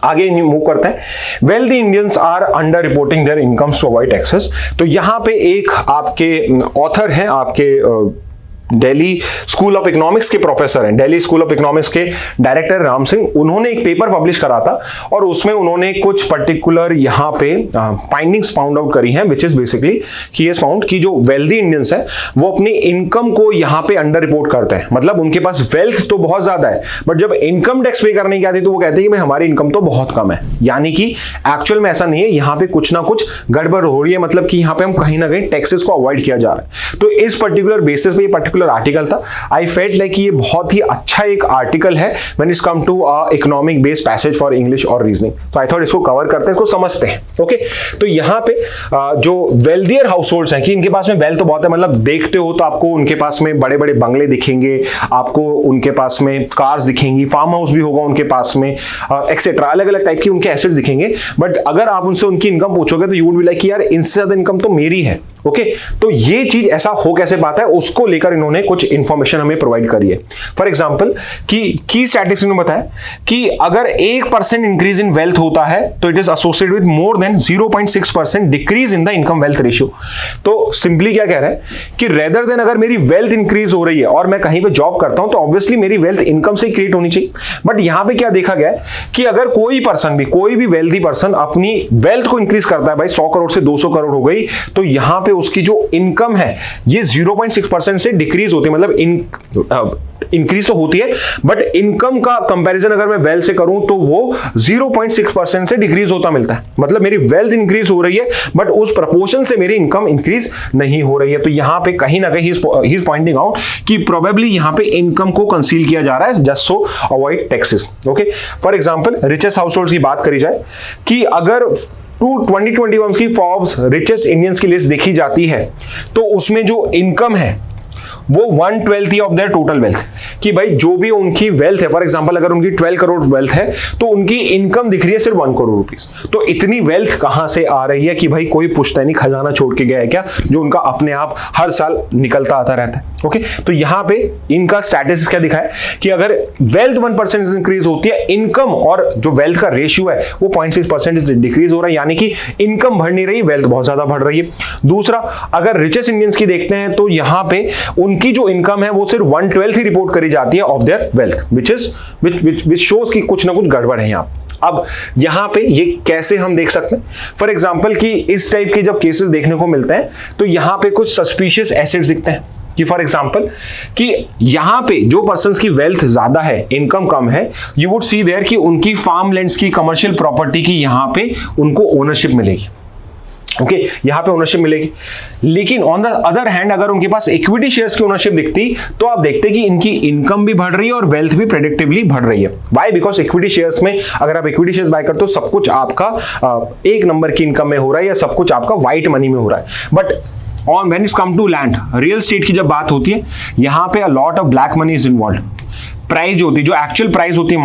आगे मूव करते हैं। Wealthy Indians are under reporting their incomes to avoid taxes. तो यहां पे एक आपके ऑथर हैं, आपके दिल्ली स्कूल ऑफ इकोनॉमिक्स के प्रोफेसर हैं, दिल्ली स्कूल ऑफ इकोनॉमिक्स के डायरेक्टर राम सिंह, उन्होंने एक पेपर पब्लिश करा था और उसमें उन्होंने कुछ पर्टिकुलर यहाँ पे फाइंडिंग्स फाउंड आउट करी हैं, विच is basically he has found कि जो वेल्दी इंडियंस हैं वो अपनी इनकम को यहाँ पे अंडर रिपोर्ट करते हैं। मतलब उनके पास वेल्थ तो बहुत ज्यादा है, बट जब इनकम टैक्स पे करने की आती है तो वो कहते हैं कि भाई हमारी इनकम तो बहुत कम है। यानी कि एक्चुअल में ऐसा नहीं है, यहाँ पे कुछ ना कुछ गड़बड़ हो रही है, मतलब कि यहाँ पे हम कहीं ना कहीं टैक्सेस को अवॉइड किया जा रहा है। तो इस पर्टिकुलर बेसिस पे ये पर्टिकुलर आर्टिकल था। आई फेल्ट लाइक ये बहुत ही अच्छा एक आर्टिकल है when it's come to economic based passage for English और रीजनिंग। तो आई थॉट इसको कवर करते हैं, इसको समझते हैं। ओके, तो यहाँ पे जो वेल्दियर हाउसहोल्ड्स हैं कि इनके पास में वेल्थ तो बहुत है, मतलब देखते हो तो आपको उनके पास में बड़े बड़े बंगले दिखेंगे, आपको उनके पास में कार्स दिखेंगी, फार्म हाउस भी होगा उनके पास में, एक्सेट्रा, अलग अलग टाइप की उनके एसेट्स दिखेंगे। बट अगर आप उनसे उनकी इनकम पूछोगे तो यू वुड बी लाइक यार इनसे ज्यादा इनकम तो मेरी है। ओके, तो ये चीज ऐसा हो कैसे पाता है, उसको लेकर इन्होंने कुछ इंफॉर्मेशन हमें प्रोवाइड करी है। फॉर एग्जांपल की स्टैटिस्टिक्स ने बताया कि अगर 1% इंक्रीज इन वेल्थ होता है तो it is associated with more than 0.6% decrease in the income wealth ratio. तो सिंपली क्या कह रहा है कि रेदर देन अगर मेरी वेल्थ इंक्रीज हो रही है और मैं कहीं पे जॉब करता हूं तो ऑब्वियसली मेरी वेल्थ इनकम से क्रिएट होनी चाहिए। बट यहां पे क्या देखा गया कि अगर कोई भी वेल्दी पर्सन अपनी वेल्थ को इंक्रीज करता है, भाई 100 करोड़ से 200 करोड़ हो गई, तो यहां पे पे उसकी जो इनकम है ये 0.6% से डिक्रीज होती है, मतलब इंक्रीज तो होती है बट इनकम का कंपैरिजन अगर मैं वेल्थ से करूं तो वो 0.6% से डिक्रीज होता मिलता है। मतलब मेरी वेल्थ इंक्रीज हो रही है बट उस प्रपोर्शन से मेरी इनकम इंक्रीज नहीं हो रही है। तो यहां पे कहीं ना कहीं ही इज पॉइंटिंग आउट कि प्रोबेबली यहां पे इनकम को कंसील किया जा रहा है just so avoid taxes. Okay, for example richest households की बात करी जाए कि अगर 2021 की फोर्ब्स रिचेस्ट इंडियंस की लिस्ट देखी जाती है तो उसमें जो इनकम है वो 1/12 ऑफ देयर टोटल वेल्थ, कि भाई जो भी उनकी वेल्थ है, फॉर एग्जांपल अगर उनकी 12 करोड़ वेल्थ है तो उनकी इनकम दिख रही है सिर्फ 1 करोड़ रुपीस। तो इतनी वेल्थ कहां से आ रही है कि भाई कोई पुश्तैनी खजाना छोड़ के गया है क्या जो उनका अपने आप हर साल निकलता आता रहता है। ओके, तो यहां पे इनका स्टैटिस्टिक्स क्या दिखा है कि अगर वेल्थ 1% इंक्रीज होती है, इनकम और जो वेल्थ का रेशियो है वो 0.6% डिक्रीज हो रहा है, यानी कि इनकम बढ़ नहीं रही, वेल्थ बहुत ज्यादा बढ़ रही है। दूसरा, अगर रिचेस्ट इंडियंस की देखते हैं तो यहां पे उनकी जो इनकम है वो सिर्फ 1/12 ही रिपोर्ट करी जाती है of their wealth, which shows कि कुछ ना कुछ गड़बड़ है यहां। अब यहां पे ये कैसे हम देख सकते हैं, फॉर एग्जांपल कि इस टाइप के जब केसेस देखने को मिलते हैं तो यहां पे कुछ सस्पिशियस एसेट्स दिखते हैं कि फॉर एग्जांपल कि यहां पे जो पर्संस की वेल्थ ज्यादा है, इनकम कम है, यू वुड सी देयर कि उनकी फार्म लैंड्स की, कमर्शियल प्रॉपर्टी की यहां पे उनको ओनरशिप मिलेगी। ओके, यहां पे ओनरशिप मिलेगी। लेकिन ऑन द अदर हैंड अगर उनके पास इक्विटी शेयर्स की ओनरशिप दिखती तो आप देखते कि इनकी इनकम भी बढ़ रही है और वेल्थ भी प्रेडिक्टिवली बढ़ रही है। व्हाई? बिकॉज इक्विटी शेयर्स में अगर आप इक्विटी शेयर्स बाय करते हो सब कुछ आपका एक नंबर की इनकम में हो रहा है या सब कुछ आपका व्हाइट मनी में हो रहा है। But on when it's come to land, real estate की जब बात होती है यहां पे a lot of black money is involve. Price जो होती है, जो एक्चुअल प्राइस होती है,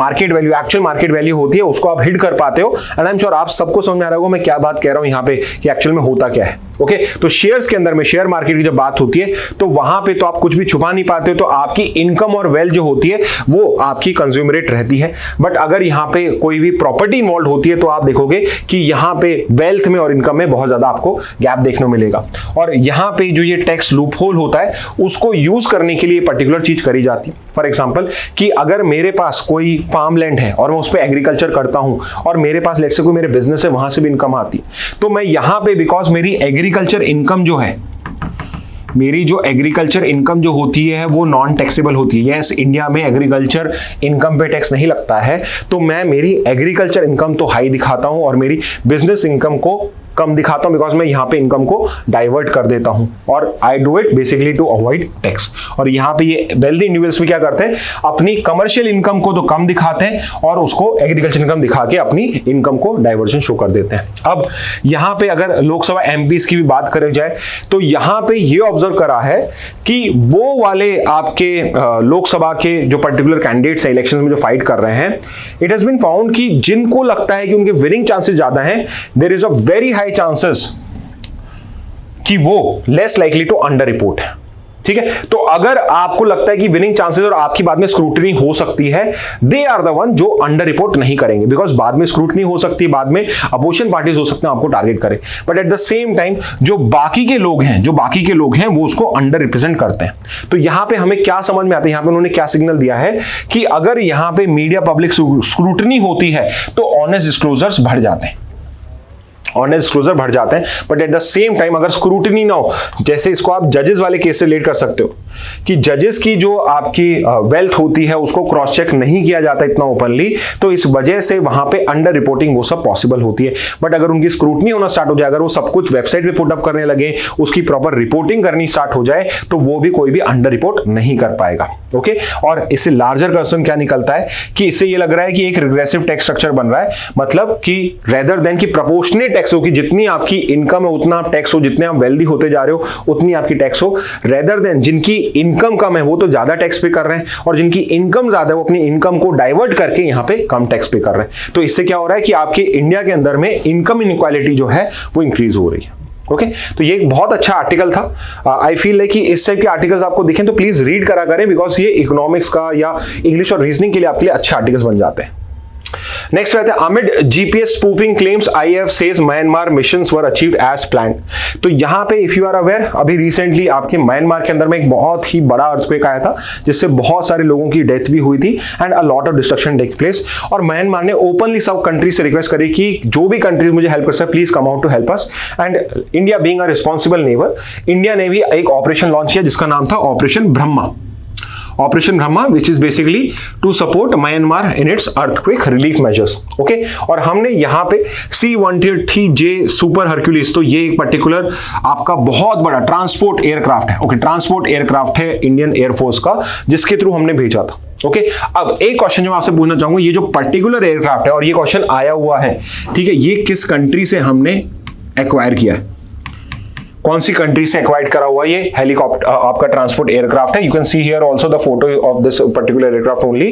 एक्चुअल मार्केट वैल्यू होती है, उसको आप हिट कर पाते हो। एंड आई एम श्योर आप सबको समझ में आ रहा होगा मैं क्या बात कह रहा हूं यहां पे कि एक्चुअल में होता क्या है। ओके, तो शेयर्स के अंदर में, शेयर मार्केट की जब बात होती है तो वहां पे तो आप कुछ भी छुपा नहीं पाते हो, तो आपकी इनकम और वेल्थ जो होती है वो आपकी कंज्यूमरेट रहती है। बट अगर यहां पे कोई भी प्रॉपर्टी इन्वॉल्व होती है तो आप देखोगे कि यहां पे वेल्थ में और इनकम में बहुत ज्यादा आपको गैप देखने को मिलेगा। और यहां पे जो ये टैक्स लूप होल होता है उसको यूज करने के लिए पर्टिकुलर चीज करी जाती है। फॉर एग्जाम्पल कि अगर मेरे पास कोई फार्म लैंड है और मैं उस पर एग्रीकल्चर करता हूं और मेरे पास लेट्स से कोई मेरे बिजनेस है, वहां से भी इनकम आती है, तो मैं यहां पे बिकॉज मेरी एग्रीकल्चर इनकम जो है, मेरी जो एग्रीकल्चर इनकम जो होती है वो नॉन टैक्सेबल होती है। यस, इंडिया में एग्रीकल्चर इनकम पे टैक्स नहीं लगता है, तो मैं मेरी एग्रीकल्चर इनकम तो हाई दिखाता हूं और मेरी बिजनेस इनकम को कम दिखाता हूं बिकॉज मैं यहां पे इनकम को डाइवर्ट कर देता हूं और I do it basically to avoid tax. और यहां पे ये वेल्दी इंडिविजुअल्स भी क्या करते हैं, अपनी कमर्शियल इनकम को तो कम दिखाते हैं और उसको एग्रीकल्चर इनकम दिखा के अपनी इनकम को डाइवर्जन शो कर देते हैं। अब यहां पे अगर लोकसभा एमपीज की भी बात करी जाए तो यहां पे ये ऑब्जर्व करा है कि वो वाले आपके लोकसभा के जो पर्टिकुलर कैंडिडेट्स इलेक्शन में जो फाइट कर रहे हैं, इट हैज बीन फाउंड कि जिनको लगता है कि उनके विनिंग चांसेस ज्यादा हैं, there is a very high chances कि वो less likely to under report है। ठीक है, तो अगर आपको लगता है कि विनिंग चांसेस और आपकी बाद में स्क्रूटनी हो सकती है, दे आर द वन जो अंडर रिपोर्ट नहीं करेंगे बिकॉज बाद में स्क्रूटनी हो सकती है, बाद में अपोजिशन पार्टीज हो सकते हैं आपको टारगेट करें, but at the same time जो बाकी के लोग हैं वो उसको अंडर रिप्रेजेंट करते हैं। तो यहां पे हमें क्या समझ में आता है, यहां पे उन्होंने क्या सिग्नल दिया है कि अगर यहां पे मीडिया पब्लिक स्क्रूटनी होती है तो ऑनेस्ट डिस्क्लोजर्स बढ़ जाते हैं, but at the same time अगर स्क्रूटनी ना हो, जैसे इसको आप जजेस वाले केस से रिलेट कर सकते हो कि जजेस की जो आपकी वेल्थ होती है उसको क्रॉस चेक नहीं किया जाता इतना ओपनली, तो इस वजह से वहां पे अंडर रिपोर्टिंग वो सब पॉसिबल होती है। बट अगर उनकी स्क्रूटनी होना स्टार्ट हो जाए, अगर वो सब कुछ वेबसाइट पे पुट अप करने लगे, उसकी प्रॉपर रिपोर्टिंग करनी स्टार्ट हो जाए, तो वो भी कोई भी अंडर रिपोर्ट नहीं कर पाएगा। ओके, और इससे लार्जर कंसर्न क्या निकलता है कि इससे ये लग रहा है कि एक रिग्रेसिव टैक्स स्ट्रक्चर बन रहा है, मतलब कि रेदर देन कि प्रोपोर्शनेट टैक्स हो कि जितनी आपकी इनकम है उतना आप टैक्स हो, जितने आप वेल्दी होते जा रहे हो उतनी आपकी टैक्स हो, रेदर देन जिनकी इनकम कम है वो तो ज्यादा टैक्स पे कर रहे हैं और जिनकी इनकम ज्यादा है वो अपनी इनकम को डाइवर्ट करके यहां पे कम टैक्स पे कर रहे हैं। तो इससे क्या हो रहा है कि आपके इंडिया के अंदर में इनकम इनइक्वालिटी जो है वो इंक्रीज हो रही है। ओके, तो ये एक बहुत अच्छा आर्टिकल था। आई फील लाइक कि इस टाइप के आर्टिकल्स आपको दिखें तो प्लीज रीड करा करें बिकॉज ये इकोनॉमिक्स का या इंग्लिश और रीजनिंग के लिए आपके लिए अच्छे आर्टिकल्स बन जाते हैं। नेक्स्ट रहता है amid GPS spoofing claims IAF says Myanmar missions were achieved as planned. तो यहां पे इफ यू आर अवेयर, अभी रिसेंटली आपके म्यांमार के अंदर में एक बहुत ही बड़ा अर्थक्वेक आया था जिससे बहुत सारे लोगों की डेथ भी हुई थी and a lot of destruction take place. और म्यांमार ने ओपनली सब कंट्री से रिक्वेस्ट करी कि जो भी कंट्रीज मुझे हेल्प कर सकते please come out to help us. And India being a responsible neighbour, India ने भी एक ऑपरेशन लॉन्च किया जिसका नाम था operation Brahma. Operation Brahma which is basically to support Myanmar in its earthquake relief measures. Okay, और हमने यहाँ पे C-130J सुपर हरक्यूलिस, तो ये एक पर्टिकुलर आपका बहुत बड़ा ट्रांसपोर्ट एयरक्राफ्ट है। ओके, ट्रांसपोर्ट एयरक्राफ्ट है इंडियन एयरफोर्स का, जिसके थ्रू हमने भेजा था। ओके, अब एक क्वेश्चन जो मैं आपसे पूछना चाहूंगा, ये जो पर्टिकुलर एयरक्राफ्ट है और ये क्वेश्चन आया हुआ है, ठीक है, ये किस कंट्री से हमने एक्वायर किया है, कौन सी कंट्री से एक्वायर्ड करा हुआ ये हेलीकॉप्टर आपका ट्रांसपोर्ट एयरक्राफ्ट है। You can see here also the photo of this particular aircraft only.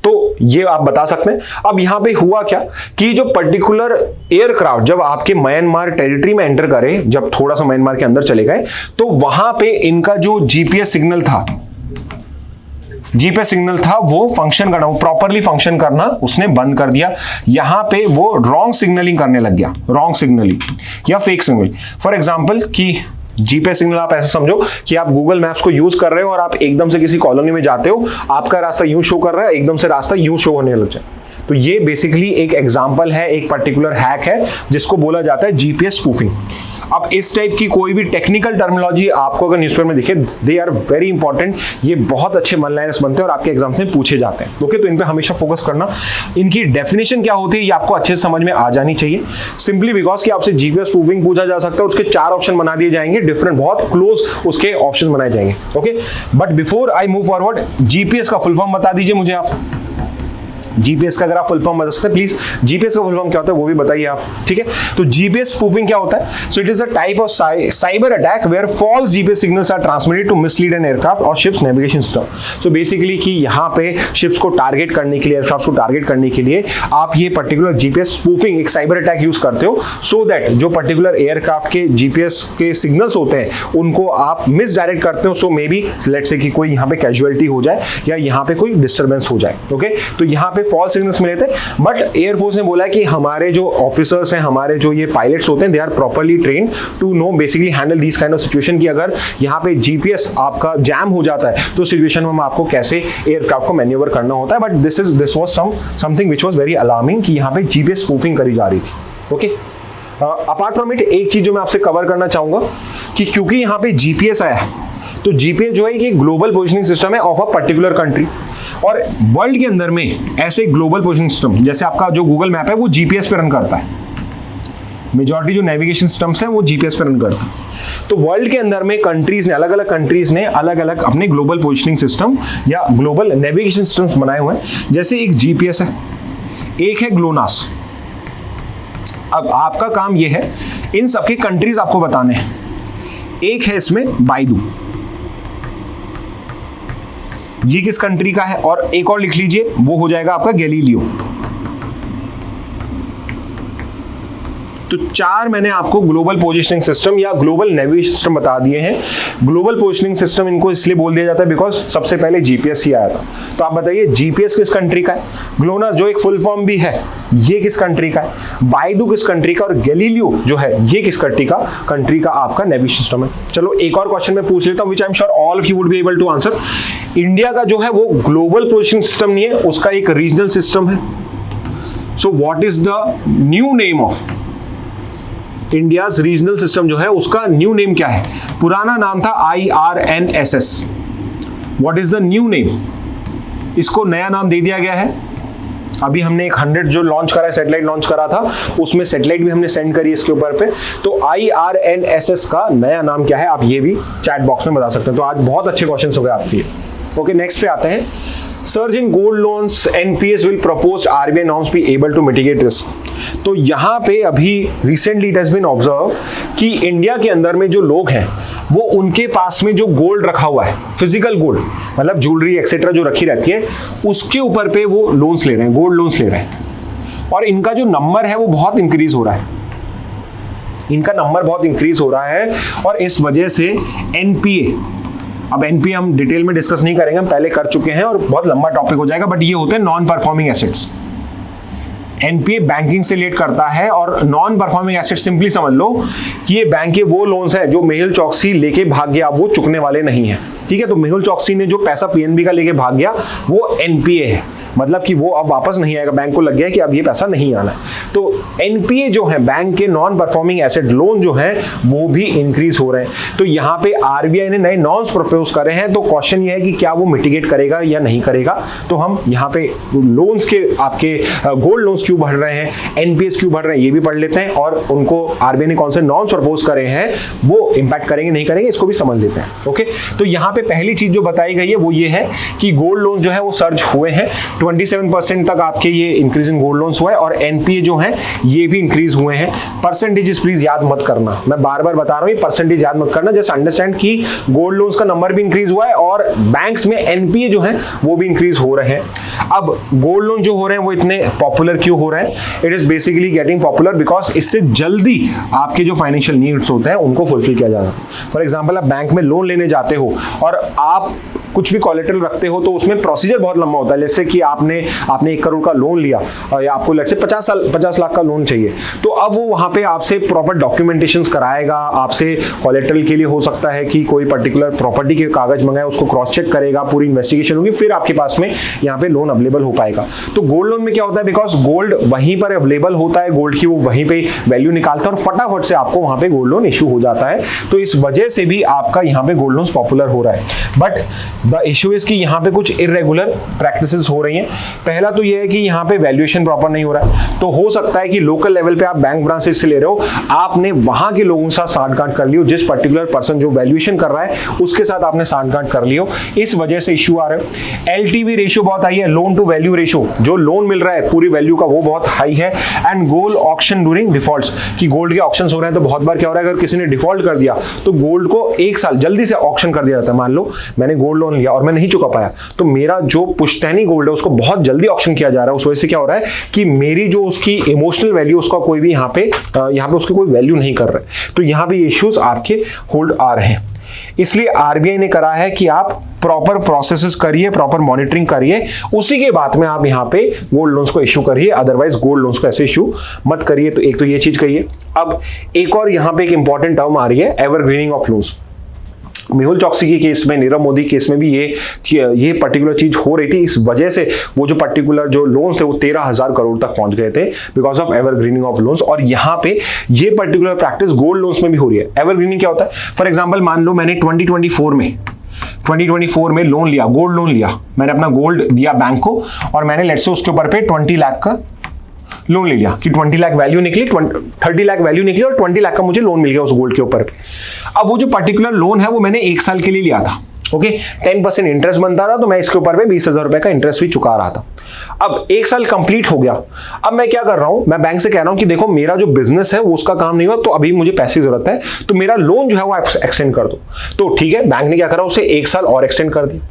तो ये आप बता सकते हैं। अब यहां पे हुआ क्या कि जो पर्टिकुलर एयरक्राफ्ट जब आपके म्यांमार टेरिटरी में एंटर करे, जब थोड़ा सा म्यांमार के अंदर चले गए, तो वहां पे इनका जो जीपीएस सिग्नल था, वो फंक्शन करना, वो प्रॉपरली फंक्शन करना उसने बंद कर दिया। यहां पे वो रॉन्ग सिग्नलिंग करने लग गया, रॉन्ग सिग्नलिंग या फेक सिग्नलिंग। फॉर एग्जांपल कि जीपीएस सिग्नल आप ऐसे समझो कि आप गूगल मैप्स को यूज कर रहे हो और आप एकदम से किसी कॉलोनी में जाते हो, आपका रास्ता यूं शो कर रहा है, एकदम से रास्ता यूं शो होने लग जाए। तो ये बेसिकली एक एग्जांपल है, एक पर्टिकुलर हैक है जिसको बोला जाता है जीपीएस स्पूफिंग। अब इस टाइप की कोई भी टेक्निकल टर्मिनोलॉजी आपको अगर न्यूज़पेपर में दिखे, दे आर वेरी इंपॉर्टेंट। ये बहुत अच्छे वन लाइनर्स बनते हैं और आपके एग्जाम्स में पूछे जाते हैं। ओके, तो इन पे हमेशा फोकस करना। इनकी डेफिनेशन क्या होती है ये आपको अच्छे से समझ में आ जानी चाहिए, सिंपली बिकॉज कि आपसे जीपीएस स्पूफिंग पूछा जा सकता है। उसके 4 ऑप्शन बना दिए जाएंगे, डिफरेंट बहुत क्लोज उसके ऑप्शन बनाए जाएंगे। Okay, but before I move forward, GPS का फुल फॉर्म बता दीजिए मुझे आप। जीपीएस का अगर आप फुल फॉर्म बता सकते हैं प्लीज, जीपीएस का फुल फॉर्म क्या होता है वो भी बताइए आप। ठीक है, तो जीपीएस स्पूफिंग क्या होता है? So it is a type of cyber attack where false GPS signals are transmitted to mislead an aircraft और ships navigation system. So basically कि यहाँ पे शिप्स को टारगेट करने के लिए, एयरक्राफ्ट को टारगेट करने के लिए आप ये पर्टिकुलर जीपीएस स्पूफिंग एक साइबर अटैक यूज करते हो, सो दैट जो पर्टिकुलर एयरक्राफ्ट के जीपीएस के सिग्नल्स होते हैं उनको आप मिसडायरेक्ट करते हो। सो मे बी लेट्स से कि कोई यहाँ पे कैजुअलिटी हो जाए या यहाँ पे कोई डिस्टर्बेंस हो जाए। ओके, तो यहाँ पे फॉल्स सिग्नल्स मिले थे, बट एयरफोर्स ने बोला कि हमारे जो ऑफिसर्स हैं, हमारे जो ये पायलट्स होते हैं, they are properly trained to know basically handle this kind of situation, कि अगर यहाँ पे जीपीएस आपका जैम हो जाता है तो सिचुएशन में आपको कैसे एयरक्राफ्ट को मैन्यूवर करना होता है। But this was something which was very alarming कि यहाँ पे जीपीएस स्पूफिंग करी जा रही थी। ओके, अपार्ट फ्रॉम इट एक चीज जो मैं आपसे कवर करना चाहूंगा कि क्योंकि यहाँ पे जीपीएस आया है, तो जीपीएस जो है कि ग्लोबल पोजिशनिंग सिस्टम है ऑफ अ पर्टिकुलर कंट्री, और वर्ल्ड के अंदर में ऐसे ग्लोबल पोजिशनिंग सिस्टम जैसे आपका जो गूगल मैप है वो जीपीएस पे रन करता है। मेजॉरिटी जो नेविगेशन सिस्टम्स हैं वो जीपीएस पे रन करता है। तो वर्ल्ड के अंदर में कंट्रीज ने, अलग अलग कंट्रीज ने अलग अलग अपने ग्लोबल पोजिशनिंग सिस्टम या ग्लोबल नेविगेशन सिस्टम्स बनाए हुए हैं। जैसे एक जीपीएस है, एक है ग्लोनास। अब आपका काम यह है इन सबके कंट्रीज आपको बताने हैं। एक है इसमें बाइडू, ये किस कंट्री का है, और एक और लिख लीजिए वो हो जाएगा आपका गैलीलियो। तो 4 मैंने आपको ग्लोबल पोजिशनिंग सिस्टम या ग्लोबल नेविगेशन सिस्टम बता दिए हैं। ग्लोबल पोजिशनिंग सिस्टम इनको इसलिए बोल दिया जाता है बिकॉज सबसे पहले जीपीएस ही आया था। तो आप बताइए जीपीएस किस कंट्री का है, ग्लोनास जो एक फुल फॉर्म भी है ये किस कंट्री का है, बाइडू किस कंट्री का, और गैलीलियो जो है ये किस कंट्री का आपका नेविगेशन सिस्टम है। चलो एक और क्वेश्चन मैं पूछ लेता हूं which I am sure all of you would be able to answer. India का जो है वो ग्लोबल पोजिशनिंग सिस्टम नहीं है, उसका एक रीजनल सिस्टम है। So what is the new name of India's regional system, जो है उसका न्यू नेम क्या है? पुराना नाम था IRNSS। What is the new name? इसको नया नाम दे दिया गया है। अभी हमने एक 100 जो लॉन्च करा है, सैटेलाइट लॉन्च करा था, उसमें सैटेलाइट भी हमने सेंड करी इसके ऊपर पे। तो IRNSS का नया नाम क्या है आप ये भी चैट बॉक्स में बता सकते हैं। तो आज बहुत अच्छे क्वेश्चन हो गए आपके लिए। ओके, नेक्स्ट पे आते हैं। Surge in gold loans, NPS will proposed RBI norms be able to mitigate risk. तो यहाँ पे अभी recently it has been observe कि इंडिया के अंदर में जो लोग हैं वो उनके पास में जो गोल्ड रखा हुआ है, फिजिकल गोल्ड मतलब ज्वेलरी एक्सेट्रा जो रखी रहती है, उसके ऊपर पे वो लोन्स ले रहे हैं, गोल्ड लोन्स ले रहे हैं, और इनका जो नंबर है वो बहुत इंक्रीज हो रहा है। इनका नंबर बहुत इंक्रीज हो रहा है और इस वजह से एनपीए, अब एनपीए हम डिटेल में डिस्कस नहीं करेंगे, हम पहले कर चुके हैं और बहुत लंबा टॉपिक हो जाएगा, बट ये होते हैं non performing assets. NPA banking से रिलेट करता है और नॉन परफॉर्मिंग एसेट सिंपली समझ लो कि ये बैंक के वो लोन्स है जो मेहुल चोकसी लेके भाग गया, वो चुकने वाले नहीं है। ठीक है, तो मेहुल चोकसी ने जो पैसा पीएनबी का लेके भाग गया वो एनपीए है, मतलब कि वो अब वापस नहीं आएगा, बैंक को लग गया कि अब ये पैसा नहीं आना है। तो एनपीए जो है बैंक के नॉन परफॉर्मिंग एसेट लोन जो है वो भी इंक्रीज हो रहे हैं। तो यहाँ पे आरबीआई ने नए नॉर्म्स प्रपोज करे हैं, तो क्वेश्चन ये है कि क्या वो मिटिगेट करेगा या नहीं करेगा। तो हम यहाँ पे लोन्स के आपके गोल्ड लोन्स क्यों बढ़ रहे हैं, एनपीएस क्यों बढ़ रहे हैं, ये भी पढ़ लेते हैं और उनको आरबीआई ने कौन से नॉर्म्स प्रपोज करे हैं वो इंपैक्ट करेंगे नहीं करेंगे इसको भी समझ लेते हैं। ओके, तो यहाँ पे पहली चीज जो बताई गई है वो ये है कि गोल्ड लोन जो है वो सर्ज हुए हैं, 27% तक आपके ये इंक्रीज इन गोल्ड लोन्स हुआ है और एनपीए जो है ये भी इंक्रीज हुए हैं। परसेंटेजेस प्लीज याद मत करना, मैं बार बार बता रहा हूँ, परसेंटेज याद मत करना, जस्ट अंडरस्टैंड कि गोल्ड लोन्स का नंबर भी इंक्रीज हुआ है और बैंक्स में एनपीए जो है वो भी इंक्रीज हो रहे हैं। अब गोल्ड लोन जो हो रहे हैं वो इतने पॉपुलर क्यों हो रहे हैं? It is basically getting popular because इससे जल्दी आपके जो फाइनेंशियल नीड्स होते हैं उनको फुलफिल किया जा रहा है। फॉर एग्जाम्पल आप बैंक में लोन लेने जाते हो और आप कुछ भी कोलेटरल रखते हो तो उसमें प्रोसीजर बहुत लंबा होता है। जैसे कि आपने 1 करोड़ का लोन लिया और आपको लगता है 50 लाख का लोन चाहिए, तो अब वो वहां पे आपसे प्रॉपर डॉक्यूमेंटेशंस कराएगा, आपसे कोलेटरल के लिए हो सकता है कि कोई पर्टिकुलर प्रॉपर्टी के कागज मंगाए, उसको क्रॉस चेक करेगा, पूरी इन्वेस्टिगेशन होगी, फिर आपके पास में यहाँ पे लोन अवेलेबल हो पाएगा। तो गोल्ड लोन में क्या होता है, बिकॉज गोल्ड वहीं पर अवेलेबल होता है, गोल्ड की वो वहीं पे वैल्यू निकालता है और फटाफट से आपको वहां पे गोल्ड लोन इश्यू हो जाता है। तो इस वजह से भी आपका यहाँ पे गोल्ड लोन पॉपुलर हो रहा है। बट द इशू इज कि यहाँ पे कुछ इरेगुलर प्रैक्टिसेस हो रही हैं। पहला तो ये है कि यहाँ पे वैल्यूएशन प्रॉपर नहीं हो रहा है। तो हो सकता है कि लोकल लेवल पे आप बैंक ब्रांच से ले रहे हो, आपने वहां के लोगों के साथ सांठगांठ कर लियो, जिस पर्टिकुलर पर्सन जो वैल्यूएशन कर रहा है उसके साथ आपने सांठगांठ कर लियो, इस वजह से इश्यू आ रहा है। एलटीवी रेशियो बहुत हाई है, लोन टू वैल्यू रेशियो, जो लोन मिल रहा है पूरी वैल्यू का वो बहुत हाई है। And gold auction during defaults, कि गोल्ड के ऑक्शंस हो रहे हैं तो बहुत बार क्या हो रहा है, अगर किसी ने डिफॉल्ट कर दिया तो गोल्ड को 1 साल जल्दी से ऑक्शन कर दिया जाता है। मान लो मैंने गोल्ड लोन लिया और मैं नहीं चुका पाया, तो मेरा जो पुश्तैनी गोल्ड है उसको बहुत जल्दी ऑक्शन किया जा रहा है। उस वजह से क्या हो रहा है कि मेरी जो उसकी इमोशनल वैल्यू, उसका कोई भी यहाँ पे उसकी कोई वैल्यू नहीं कर रहा है। तो यहाँ पे इश्यूज आपके होल्ड आ रहे हैं। इसलिए आरबीआई ने करा है कि आप प्रॉपर प्रोसेसेस करिए, प्रॉपर मॉनिटरिंग करिए, उसी के बाद में आप यहाँ पे गोल्ड लोन्स को इश्यू करिए, अदरवाइज गोल्ड लोन्स को ऐसे इश्यू मत करिए। तो एक तो ये चीज कहिए। अब एक और यहाँ पे एक इंपॉर्टेंट टर्म आ रही है, evergreening of loans. Mehul Choksi के केस में, नीरव मोदी केस में भी ये पर्टिकुलर चीज हो रही थी। इस वजह से वो जो पर्टिकुलर जो लोन्स थे वो 13,000 करोड़ तक पहुंच गए थे because of evergreening of loans. और यहाँ पे ये पर्टिकुलर प्रैक्टिस गोल्ड लोन्स में भी हो रही है। एवरग्रीनिंग क्या होता है? फॉर एग्जाम्पल मान लो मैंने 2024 में लोन लिया, गोल्ड लोन लिया, मैंने अपना गोल्ड दिया बैंक को और मैंने लेट्स से उसके ऊपर पे 20 लाख का लोन ले लिया कि 20 लाख वैल्यू निकली, 30 लाख वैल्यू निकली और 20 लाख का मुझे लोन मिल गया उस गोल्ड के ऊपर पे। अब वो जो पर्टिकुलर लोन है वो मैंने 1 साल के लिए लिया था। ओके, 10% इंटरेस्ट बनता था, तो मैं इसके ऊपर पे 20,000 रुपए का इंटरेस्ट भी चुका रहा था। अब 1 साल कंप्लीट हो गया। अब मैं क्या कर रहा हूं, मैं बैंक से कह रहा हूं कि देखो मेरा जो बिजनेस है वो उसका काम नहीं हुआ, तो अभी मुझे पैसे की जरूरत है, तो मेरा लोन जो है वो एक्सटेंड कर दो। तो ठीक है, बैंक ने क्या करा, उसे 1 साल और एक्सटेंड कर दिया।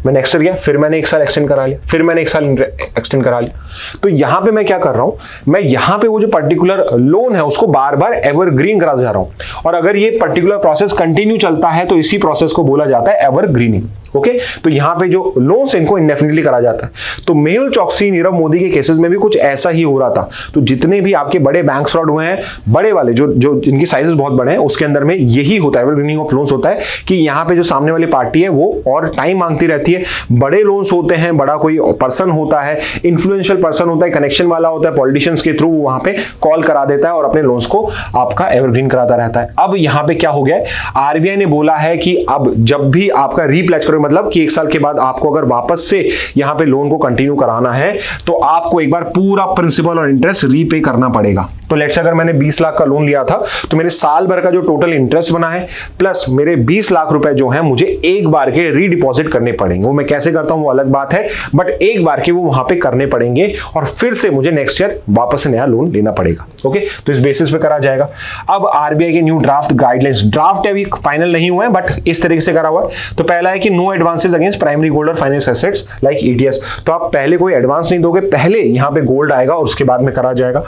मैंने एक्सटेंड किया, फिर मैंने 1 साल एक्सटेंड करा लिया, फिर मैंने 1 साल एक्सटेंड करा लिया। तो यहां पे मैं क्या कर रहा हूं, मैं यहां पे वो जो पर्टिकुलर लोन है उसको बार बार एवरग्रीन करा जा रहा हूं। और अगर ये पर्टिकुलर प्रोसेस कंटिन्यू चलता है तो इसी प्रोसेस को बोला जाता है एवरग्रीनिंग। ओके, तो यहां पे जो लोन्स इनको इंडेफिनिटली करा जाता है। तो मेहुल चोकसी, नीरव मोदी के केसेस में भी कुछ ऐसा ही हो रहा था। तो जितने भी आपके बड़े बैंक फ्रॉड हुए हैं, बड़े वाले जो जिनकी साइजेस बहुत बड़े हैं, उसके अंदर में यही होता है, एवरग्रीनिंग ऑफ लोन्स होता है कि यहाँ पे जो सामने वाली पार्टी है वो और टाइम मांगती रहती है। बड़े लोन्स होते हैं, बड़ा कोई पर्सन होता है, इन्फ्लुएंशियल पर्सन होता है, कनेक्शन वाला होता है, पॉलिटिशियंस के थ्रू वहां पे कॉल करा देता है और अपने लोन्स को आपका एवरग्रीन कराता रहता है। अब यहाँ पे क्या हो गया, आरबीआई ने बोला है कि अब जब भी आपका रीप्लेज करो, मतलब कि 1 साल के बाद आपको अगर वापस से यहाँ पे लोन को कंटिन्यू कराना है तो आपको एक बार पूरा प्रिंसिपल और इंटरेस्ट रीपे करना पड़ेगा। तो लेट्स अगर मैंने 20 लाख का लोन लिया था तो मेरे साल भर का जो टोटल इंटरेस्ट बना है प्लस मेरे 20 लाख रुपए जो है मुझे एक बार के रीडिपॉजिट करने पड़ेंगे। वो मैं कैसे करता हूं वो अलग बात है, बट एक बार के वो वहां पे करने पड़ेंगे और फिर से मुझे नेक्स्ट ईयर वापस से नया लोन लेना पड़ेगा। ओके, तो इस बेसिस पे करा जाएगा। अब आरबीआई के न्यू ड्राफ्ट गाइडलाइंस, ड्राफ्ट अभी फाइनल नहीं हुए हैं बट इस तरीके से करा हुआ है। तो पहला है कि no no advances against primary gold और फाइनेंस एसेट्स लाइक ईटीएस। तो आप पहले कोई एडवांस नहीं दोगे, पहले यहाँ पे गोल्ड आएगा और उसके बाद में करा जाएगा।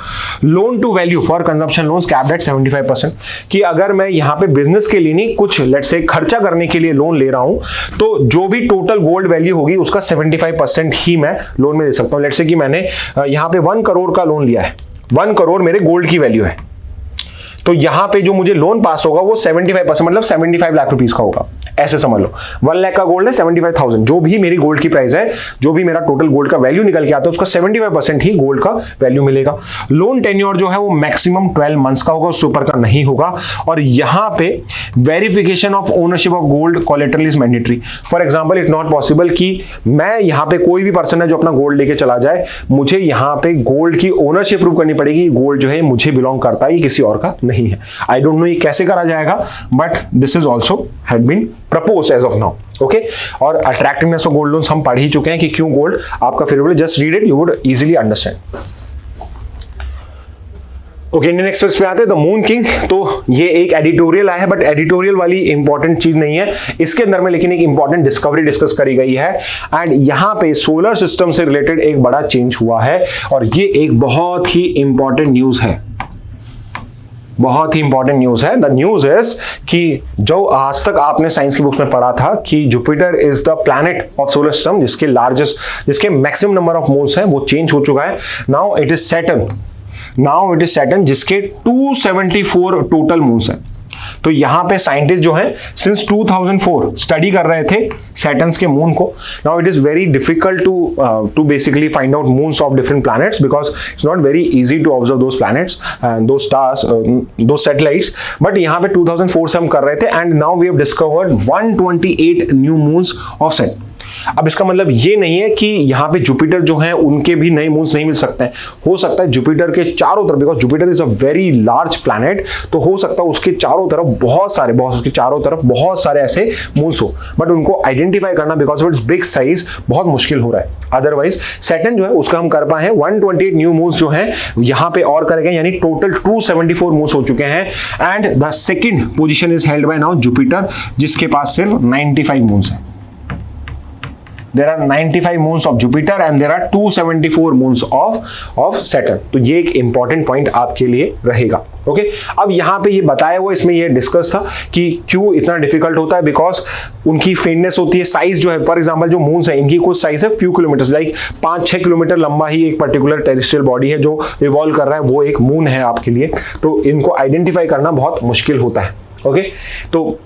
Loan to value for consumption loans capped at 75%, कि अगर मैं यहाँ पे बिजनेस के लिए नहीं, कुछ लेट्स से खर्चा करने के लिए लोन ले रहा हूं, तो जो भी टोटल गोल्ड वैल्यू होगी उसका 75% ही मैं लोन में दे सकता हूं। लेट्स से कि मैंने यहाँ पे 1 करोड़ का लोन लिया है, 1 करोड़ मेरे गोल्ड की वैल्यू है, तो यहां पे जो मुझे लोन पास होगा वो 75% मतलब 75 लाख रुपीस का होगा, ऐसे समझ लो। 1 लाख का गोल्ड है, 75,000 जो भी मेरी गोल्ड की प्राइस है, जो भी मेरा टोटल गोल्ड का वैल्यू निकल के आता है उसका 75% ही गोल्ड का वैल्यू मिलेगा। लोन टेन्योर जो है वो मैक्सिमम 12 मंथ्स का होगा, उससे ऊपर का नहीं होगा। और यहां पे verification of ownership of gold collateral is mandatory. For example it not possible कि मैं यहां पे कोई भी पर्सन है जो अपना गोल्ड लेके चला जाए, मुझे यहां पे गोल्ड की ओनरशिप प्रूव करनी पड़ेगी, गोल्ड जो है मुझे बिलोंग करता है, ये किसी और का नहीं है। आई डोंट नो ये कैसे करा जाएगा, but this is also had been propose as of now. Okay, और अट्रैक्टिवनेस ऑफ गोल्ड लोन्स हम पढ़ ही चुके हैं कि क्यों गोल्ड आपका favourable, just read it, you would easily understand. Okay, Indian Express पे आते हैं द मून किंग। तो ये एक एडिटोरियल आया है, बट एडिटोरियल वाली इंपॉर्टेंट चीज नहीं है इसके अंदर में, लेकिन एक इंपॉर्टेंट डिस्कवरी डिस्कस करी गई है। एंड यहां पे सोलर सिस्टम से रिलेटेड एक बड़ा चेंज हुआ है, और ये एक बहुत ही इंपॉर्टेंट न्यूज है, बहुत ही इंपॉर्टेंट न्यूज है। द न्यूज इज कि जो आज तक आपने साइंस की बुक्स में पढ़ा था कि Jupiter is the planet of solar system, जिसके लार्जेस्ट, जिसके मैक्सिमम नंबर ऑफ मून्स हैं, वो चेंज हो चुका है। नाउ इट इज सैटर्न, जिसके 274 टोटल मून्स हैं। तो यहां पे साइंटिस्ट जो हैं सिंस 2004 स्टडी कर रहे थे सैटर्न्स के मून को। Now it is very difficult to basically find out moons of different planets, because it's not very easy to observe those planets and those stars, those satellites. But यहां पे 2004 से हम कर रहे थे, and now we have discovered 128 new moons of Saturn. अब इसका मतलब ये नहीं है कि यहाँ पे जुपिटर जो है उनके भी नए मून्स नहीं मिल सकते हैं। हो सकता है जुपिटर के चारों तरफ, because Jupiter is a very large planet, तो हो सकता है उसके चारों तरफ बहुत सारे ऐसे मून्स हो, बट उनको आइडेंटिफाई करना because of its big size बहुत मुश्किल हो रहा है। अदरवाइज सैटर्न जो है उसका हम कर पाए हैं। 128 न्यू मून्स जो है यहाँ पे और करेंगे, यानी टोटल 274 मून्स हो चुके हैं। And the second position is held by now Jupiter, जिसके पास सिर्फ 95 मून्स है। There are 95 moons of Jupiter and there are 274 moons of Saturn. तो ये एक इंपॉर्टेंट पॉइंट आपके लिए रहेगा। ओके, अब यहाँ पे ये बताया हुआ, इसमें ये डिस्कस था कि क्यों इतना डिफिकल्ट होता है, बिकॉज उनकी फेडनेस होती है, साइज जो है, फॉर एग्जांपल जो मून्स है इनकी कुछ साइज है फ्यू किलोमीटर, लाइक 5-6 किलोमीटर लंबा ही एक पर्टिकुलर टेरेस्ट्रियल बॉडी है जो रिवॉल्व कर रहा है, वो एक मून है आपके लिए। तो इनको आइडेंटिफाई करना बहुत मुश्किल होता है। ओके, तो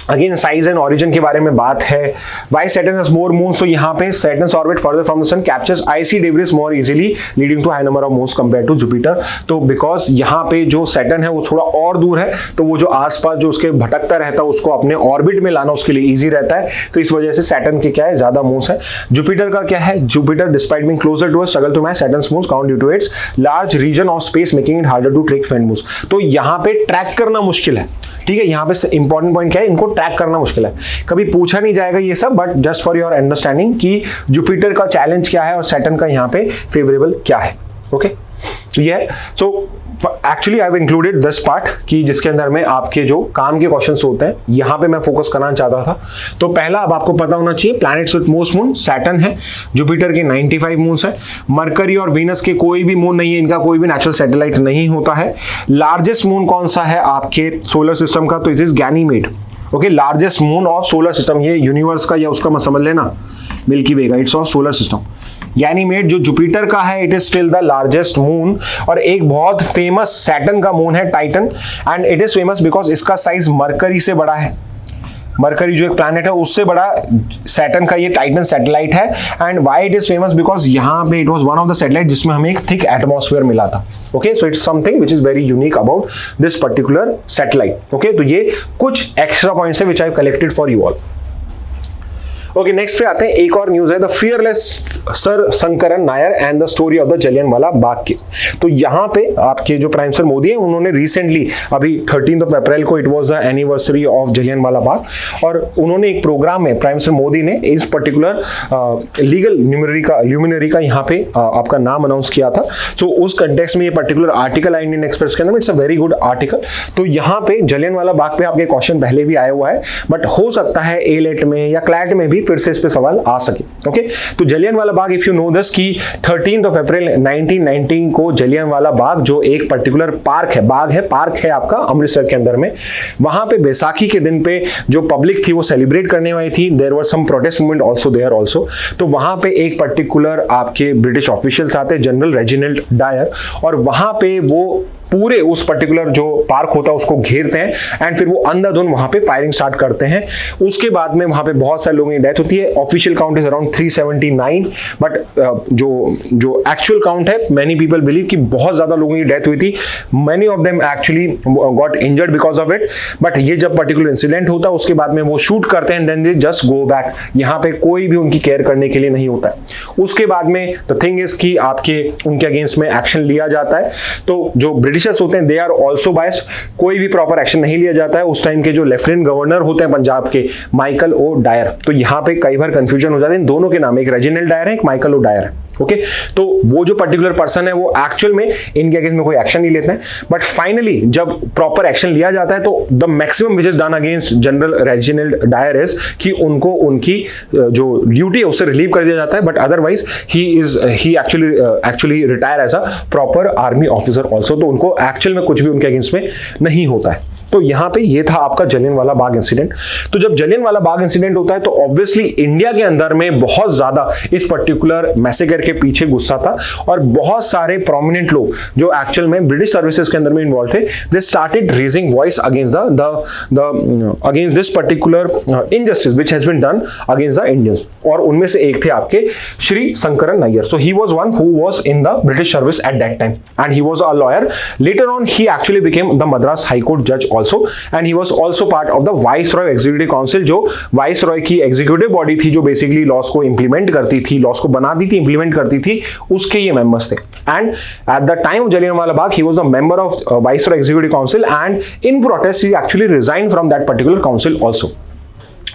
अगेन साइज एंड ऑरिजिन के बारे में बात है। Why Saturn has more moons, तो यहाँ पे Saturn's orbit further from the sun captures icy debris more easily leading to high number of moons compare to Jupiter. तो बिकॉज यहाँ पे जो सैटर्न है वो थोड़ा और दूर है, तो वो जो आसपास जो उसके भटकता रहता है उसको अपने ऑर्बिट में लाना उसके लिए ईजी रहता है, तो इस वजह से सैटर्न के क्या है ज्यादा मून्स है। जुपिटर का क्या है, Jupiter despite being closer to us struggle to match Saturn's moons count due to its large region of space making it harder to track find moons. तो यहाँ पे ट्रैक करना मुश्किल है। ठीक है, यहाँ पे इंपॉर्टेंट पॉइंट क्या है, इनको ट्रैक करना मुश्किल है। कभी पूछा नहीं जाएगा ये सब, but just for your understanding कि जुपिटर का चैलेंज क्या है और सैटर्न का यहाँ पे फेवरेबल क्या है। ओके, तो ये है। So actually I have included this part कि जिसके अंदर में आपके जो काम के क्वेश्चंस होते हैं, यहाँ पे मैं फोकस करना चाहता था। तो पहला अब आपको पता होना चाहिए, planets with most moon Saturn है, जुपिटर के 95 मून्स है, मरकरी और वीनस के कोई भी मून नहीं है, इनका कोई भी नेचुरल सैटेलाइट नहीं होता है। लार्जेस्ट मून कौन सा है आपके सोलर सिस्टम का, तो it is Ganymede. Okay, largest moon of solar system, ये यूनिवर्स का या उसका मत समझ लेना, मिल्की वे का, it's of solar system. Ganymede जो जुपिटर का है, it is still the largest moon. और एक बहुत फेमस सैटर्न का मून है Titan, and it is famous because इसका साइज मरकरी से बड़ा है। मरकरी जो एक प्लैनेट है उससे बड़ा सैटर्न का ये टाइटन सैटेलाइट है। And why it is famous, because यहाँ पे it was one of the satellite जिसमें हमें एक थिक एटमॉस्फेयर मिला था। Okay, so it's something which is very unique about this particular satellite. Okay, तो ये कुछ एक्स्ट्रा पॉइंट्स है which I have collected for you all. Okay, next पे आते हैं, एक और न्यूज है, the fearless sir Sankaran Nair and the story of the Jallianwala Bagh case. तो यहाँ पे आपके जो प्राइम मिनिस्टर मोदी हैं उन्होंने रिसेंटली अभी 13 अप्रैल को it was the anniversary of Jallianwala Bagh, और उन्होंने एक प्रोग्राम में प्राइम मिनिस्टर मोदी ने इस पर्टिकुलर लीगल ल्यूमिनरी का यहाँ पे आपका नाम अनाउंस किया था। सो उस कंटेक्स्ट में ये पर्टिकुलर आर्टिकल आई इंडियन एक्सप्रेस के अंदर, it's a very good article. तो यहाँ पे जलियांवाला बाग पे आपके क्वेश्चन पहले भी आया हुआ है, बट हो सकता है एलेट में या क्लैट में भी फिर से इस पे सवाल आ सके। ओके, तो Jallianwala Bagh if you know this कि 13 अप्रैल 1919 को जलियांवाला बाग जो एक पर्टिकुलर पार्क है आपका अमृतसर के अंदर में, वहां पे बैसाखी के दिन पे जो पब्लिक थी वो सेलिब्रेट करने वाली थी। There was some protest movement also there also. तो वहां पे एक पर्टिकुलर आपके ब्रिटिश ऑफिशियल्स आते, जनरल रेजिनाल्ड डायर, और वहां पे वो पूरे उस पर्टिकुलर जो पार्क होता है उसको घेरते हैं एंड फिर वो अंधाधुंध वहां पे फायरिंग स्टार्ट करते हैं। उसके बाद में वहां पे बहुत सारे लोगों की डेथ होती है। Official count is around 379, but जो एक्चुअल काउंट है मेनी पीपल बिलीव कि बहुत ज्यादा लोगों की डेथ हुई थी। Many of them actually got injured because of it. But ये जब पर्टिकुलर इंसिडेंट होता है उसके बाद में वो शूट करते हैं, then they just go back. यहाँ पे कोई भी उनकी केयर करने के लिए नहीं होता है। उसके बाद में द थिंग इज कि आपके उनके अगेंस्ट में एक्शन लिया जाता है। तो जो ब्रिटिशर्स होते हैं दे आर ऑल्सो बायस्ड, कोई भी प्रॉपर एक्शन नहीं लिया जाता है। उस टाइम के जो लेफ्टिनेंट गवर्नर होते हैं पंजाब के, माइकल ओ डायर, तो यहाँ पे कई बार कंफ्यूजन हो जाता है इन दोनों के नाम, एक रेजिनाल्ड डायर है, एक माइकल ओ डायर है। ओके, तो वो जो पर्टिकुलर पर्सन है वो एक्चुअल में इनके अगेंस्ट में कोई एक्शन नहीं लेते हैं, बट फाइनली जब प्रॉपर एक्शन लिया जाता है तो the maximum which is done against general Reginald Dyer is कि उनको उनकी जो ड्यूटी है उससे रिलीव कर दिया जाता है, बट अदरवाइज ही actually retire as a proper army officer also. तो उनको एक्चुअल में कुछ भी उनके अगेंस्ट में नहीं होता है। तो यहाँ पे ये था आपका जलियांवाला बाग इंसिडेंट। तो जब जलियांवाला बाग इंसिडेंट होता है तो ऑब्वियसली इंडिया के अंदर में बहुत ज्यादा इस पर्टिकुलर मैसेकर के पीछे गुस्सा था, और बहुत सारे प्रोमिनेंट लोग जो एक्चुअल में ब्रिटिश सर्विसेज के अंदर में इन्वॉल्व थे, they started raising voice against against this particular injustice which has been done against the Indians. और उनमें से एक थे आपके Shri Sankaran Nair. So he was one who was in the British service at that time and he was a lawyer. Later on he actually became the Madras high court जज also, and he was also part of the Viceroy Executive Council, जो Viceroy की executive body थी जो basically loss को implement करती थी, loss को बनाती थी, इंप्लीमेंट करती थी, उसके ये मेंबर्स थे। And at the time of Jallianwala Bagh he was the member of Viceroy Executive Council, and in protest he actually resigned from that particular council also.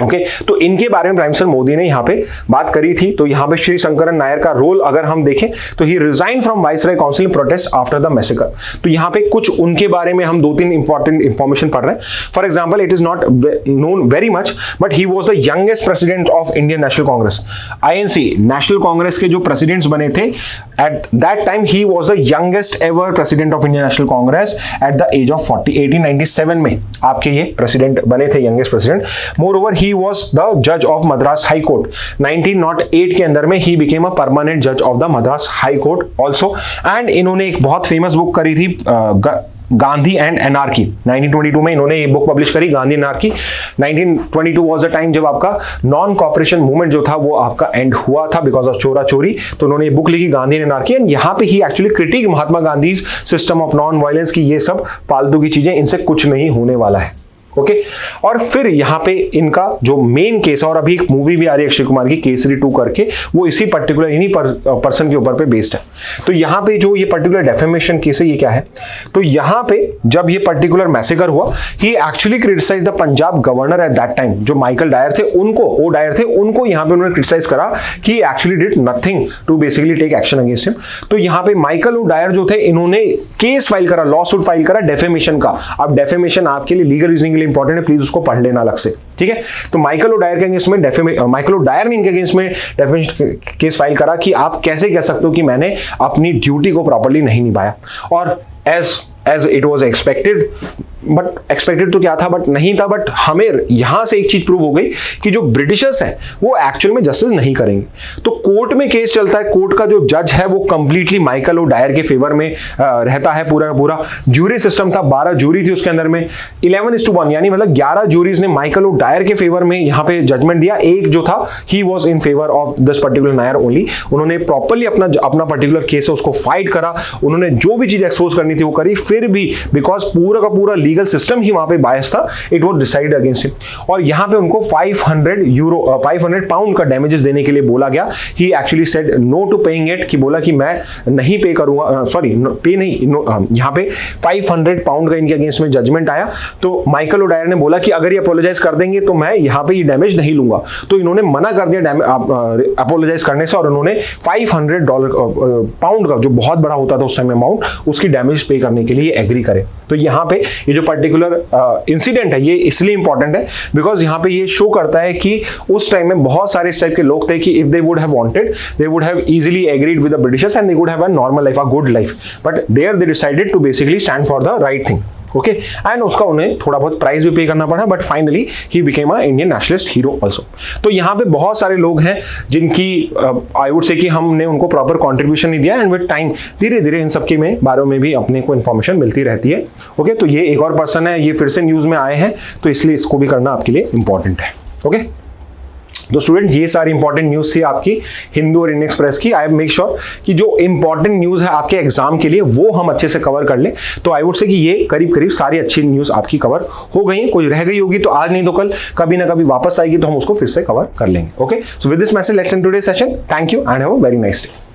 Okay, तो इनके बारे में प्राइम मिनिस्टर मोदी ने यहाँ पे बात करी थी। तो यहाँ पे श्री शंकरन नायर का रोल अगर हम देखें तो he resign from viceroy council in protest after the massacre. तो यहाँ पे कुछ उनके बारे में हम 2-3 इंपॉर्टेंट इंफॉर्मेशन पढ़ रहे हैं। For example, it is not known very much, but he was the youngest president of Indian National Congress, INC National Congress के जो प्रेसिडेंट्स बने थे at that time, he was the youngest ever president of Indian National Congress at the age of 40। 1897 में आपके ये president बने थे, youngest president. Moreover he was the judge of Madras High Court. 1908 के अंदर में he became a permanent judge of the Madras High Court also. And इन्होंने एक बहुत फेमस बुक करी थी गांधी एंड एनार्की। 1922 में इन्होंने ये बुक पब्लिश करी, Gandhi anarchy. 1922 was the time जब आपका नॉन कॉपरेशन मूवमेंट जो था वो आपका एंड हुआ था बिकॉज ऑफ चोरा चोरी। तो उन्होंने ये बुक लिखी गांधी एनार्की, एंड यहाँ पे he actually critic Mahatma Gandhi system of non violence की ये सब फालतू की चीजें, इनसे कुछ नहीं होने वाला है। ओके, और फिर यहाँ पे इनका जो मेन केस है, और अभी एक मूवी भी आ रही है अक्षय कुमार की केसरी 2 करके, वो इसी पर्टिकुलर इन्हीं पर्सन के ऊपर पे बेस्ड है। तो यहाँ पे जो ये पर्टिकुलर डेफेमेशन केस है ये क्या है, तो यहाँ पे जब ये पर्टिकुलर मैसेकर हुआ, he actually criticize the Punjab governor at that time, जो माइकल डायर थे उनको यहाँ पे उन्होंने क्रिटिसाइज करा कि actually did nothing to basically take action against him. तो यहाँ पे माइकल ओ डायर जो थे, इन्होंने केस फाइल करा, लॉ सूट फाइल करा डेफेमेशन का। अब डेफेमेशन आपके लिए लीगल रीजनिंग के लिए इंपॉर्टेंट है, प्लीज उसको पढ़ लेना अलग से, ठीक है। तो माइकल ओ डायर के अगेंस्ट में माइकल ओ डायर ने इनके अगेंस्ट में डेफेमेशन केस फाइल करा कि आप कैसे कह सकते हो कि मैंने अपनी ड्यूटी को प्रॉपर्ली नहीं निभाया। और as it was expected, but expected तो क्या था, बट नहीं था, बट हमें यहां से एक चीज प्रूव हो गई कि जो ब्रिटिशर्स हैं वो एक्चुअल में जस्टिस नहीं करेंगे। तो कोर्ट में केस चलता है, कोर्ट का जो जज है वो कंप्लीटली माइकल ओ डायर के फेवर में रहता है। पूरा पूरा जूरी सिस्टम था, 12 जूरी थी उसके अंदर में, 11:1 यानी मतलब 11 जूरीज ने माइकल ओ डायर के फेवर में यहाँ पे जजमेंट दिया। एक जो था he was in favour of this particular Nair only. उन्होंने प्रॉपरली अपना पर्टिकुलर केस है उसको फाइट करा, उन्होंने जो भी चीज एक्सपोज करनी थी वो करी, फिर भी बिकॉज पूरा का पूरा लीगल सिस्टम ही वहां पे बायस था, it was decide against him. और यहाँ पे उनको 500 पाउंड का डैमेजेस देने के लिए बोला गया। He actually said no to paying it, कि बोला कि मैं नहीं पे करूंगा, सॉरी पे नहीं, यहाँ पे 500 पाउंड का इनके अगेंस्ट में जजमेंट आया। तो माइकल ओडायर ने बोला कि अगर ये अपोलोजाइज कर देंगे तो मैं यहाँ पे ये डैमेज नहीं लूंगा। तो इन्होंने मना कर दिया अपोलोजाइज करने से, और उन्होंने $500 पाउंड का, जो बहुत बड़ा होता था उस टाइम अमाउंट, उसकी डैमेज पे करने के लिए एग्री करे। तो यहाँ पे ये जो पर्टिकुलर इंसिडेंट है ये इसलिए इंपॉर्टेंट है बिकॉज यहाँ पे ये शो करता है कि उस टाइम में बहुत सारे इस टाइप के लोग थे कि if they would have wanted they would have easily agreed with the Britishers and they would have a normal life, a good life, but there they decided to basically stand for the right thing. Okay, and उसका उन्हें थोड़ा बहुत price भी pay करना पड़ा, but finally he became a Indian nationalist hero also. तो यहाँ पे बहुत सारे लोग हैं जिनकी आई वुड से कि हमने उनको प्रॉपर कंट्रीब्यूशन नहीं दिया, एंड विद टाइम धीरे धीरे इन सबके में बारे में भी अपने को इन्फॉर्मेशन मिलती रहती है। ओके, तो ये एक और पर्सन है, ये फिर से न्यूज में आए हैं, तो इसलिए इसको भी करना आपके लिए इंपॉर्टेंट है। ओके, तो स्टूडेंट ये सारी इंपॉर्टेंट न्यूज़ थी आपकी हिंदू और इंडियन एक्सप्रेस की। आई मेक श्योर कि जो इंपॉर्टेंट न्यूज़ है आपके एग्जाम के लिए वो हम अच्छे से कवर कर लें। तो आई वुड से कि ये करीब करीब सारी अच्छी न्यूज़ आपकी कवर हो गई है। कोई रह गई होगी तो आज नहीं तो कल कभी ना कभी वापस आएगी, तो हम उसको फिर से कवर कर लेंगे। Okay, so with this message let's end today session. Thank you and have a very nice day.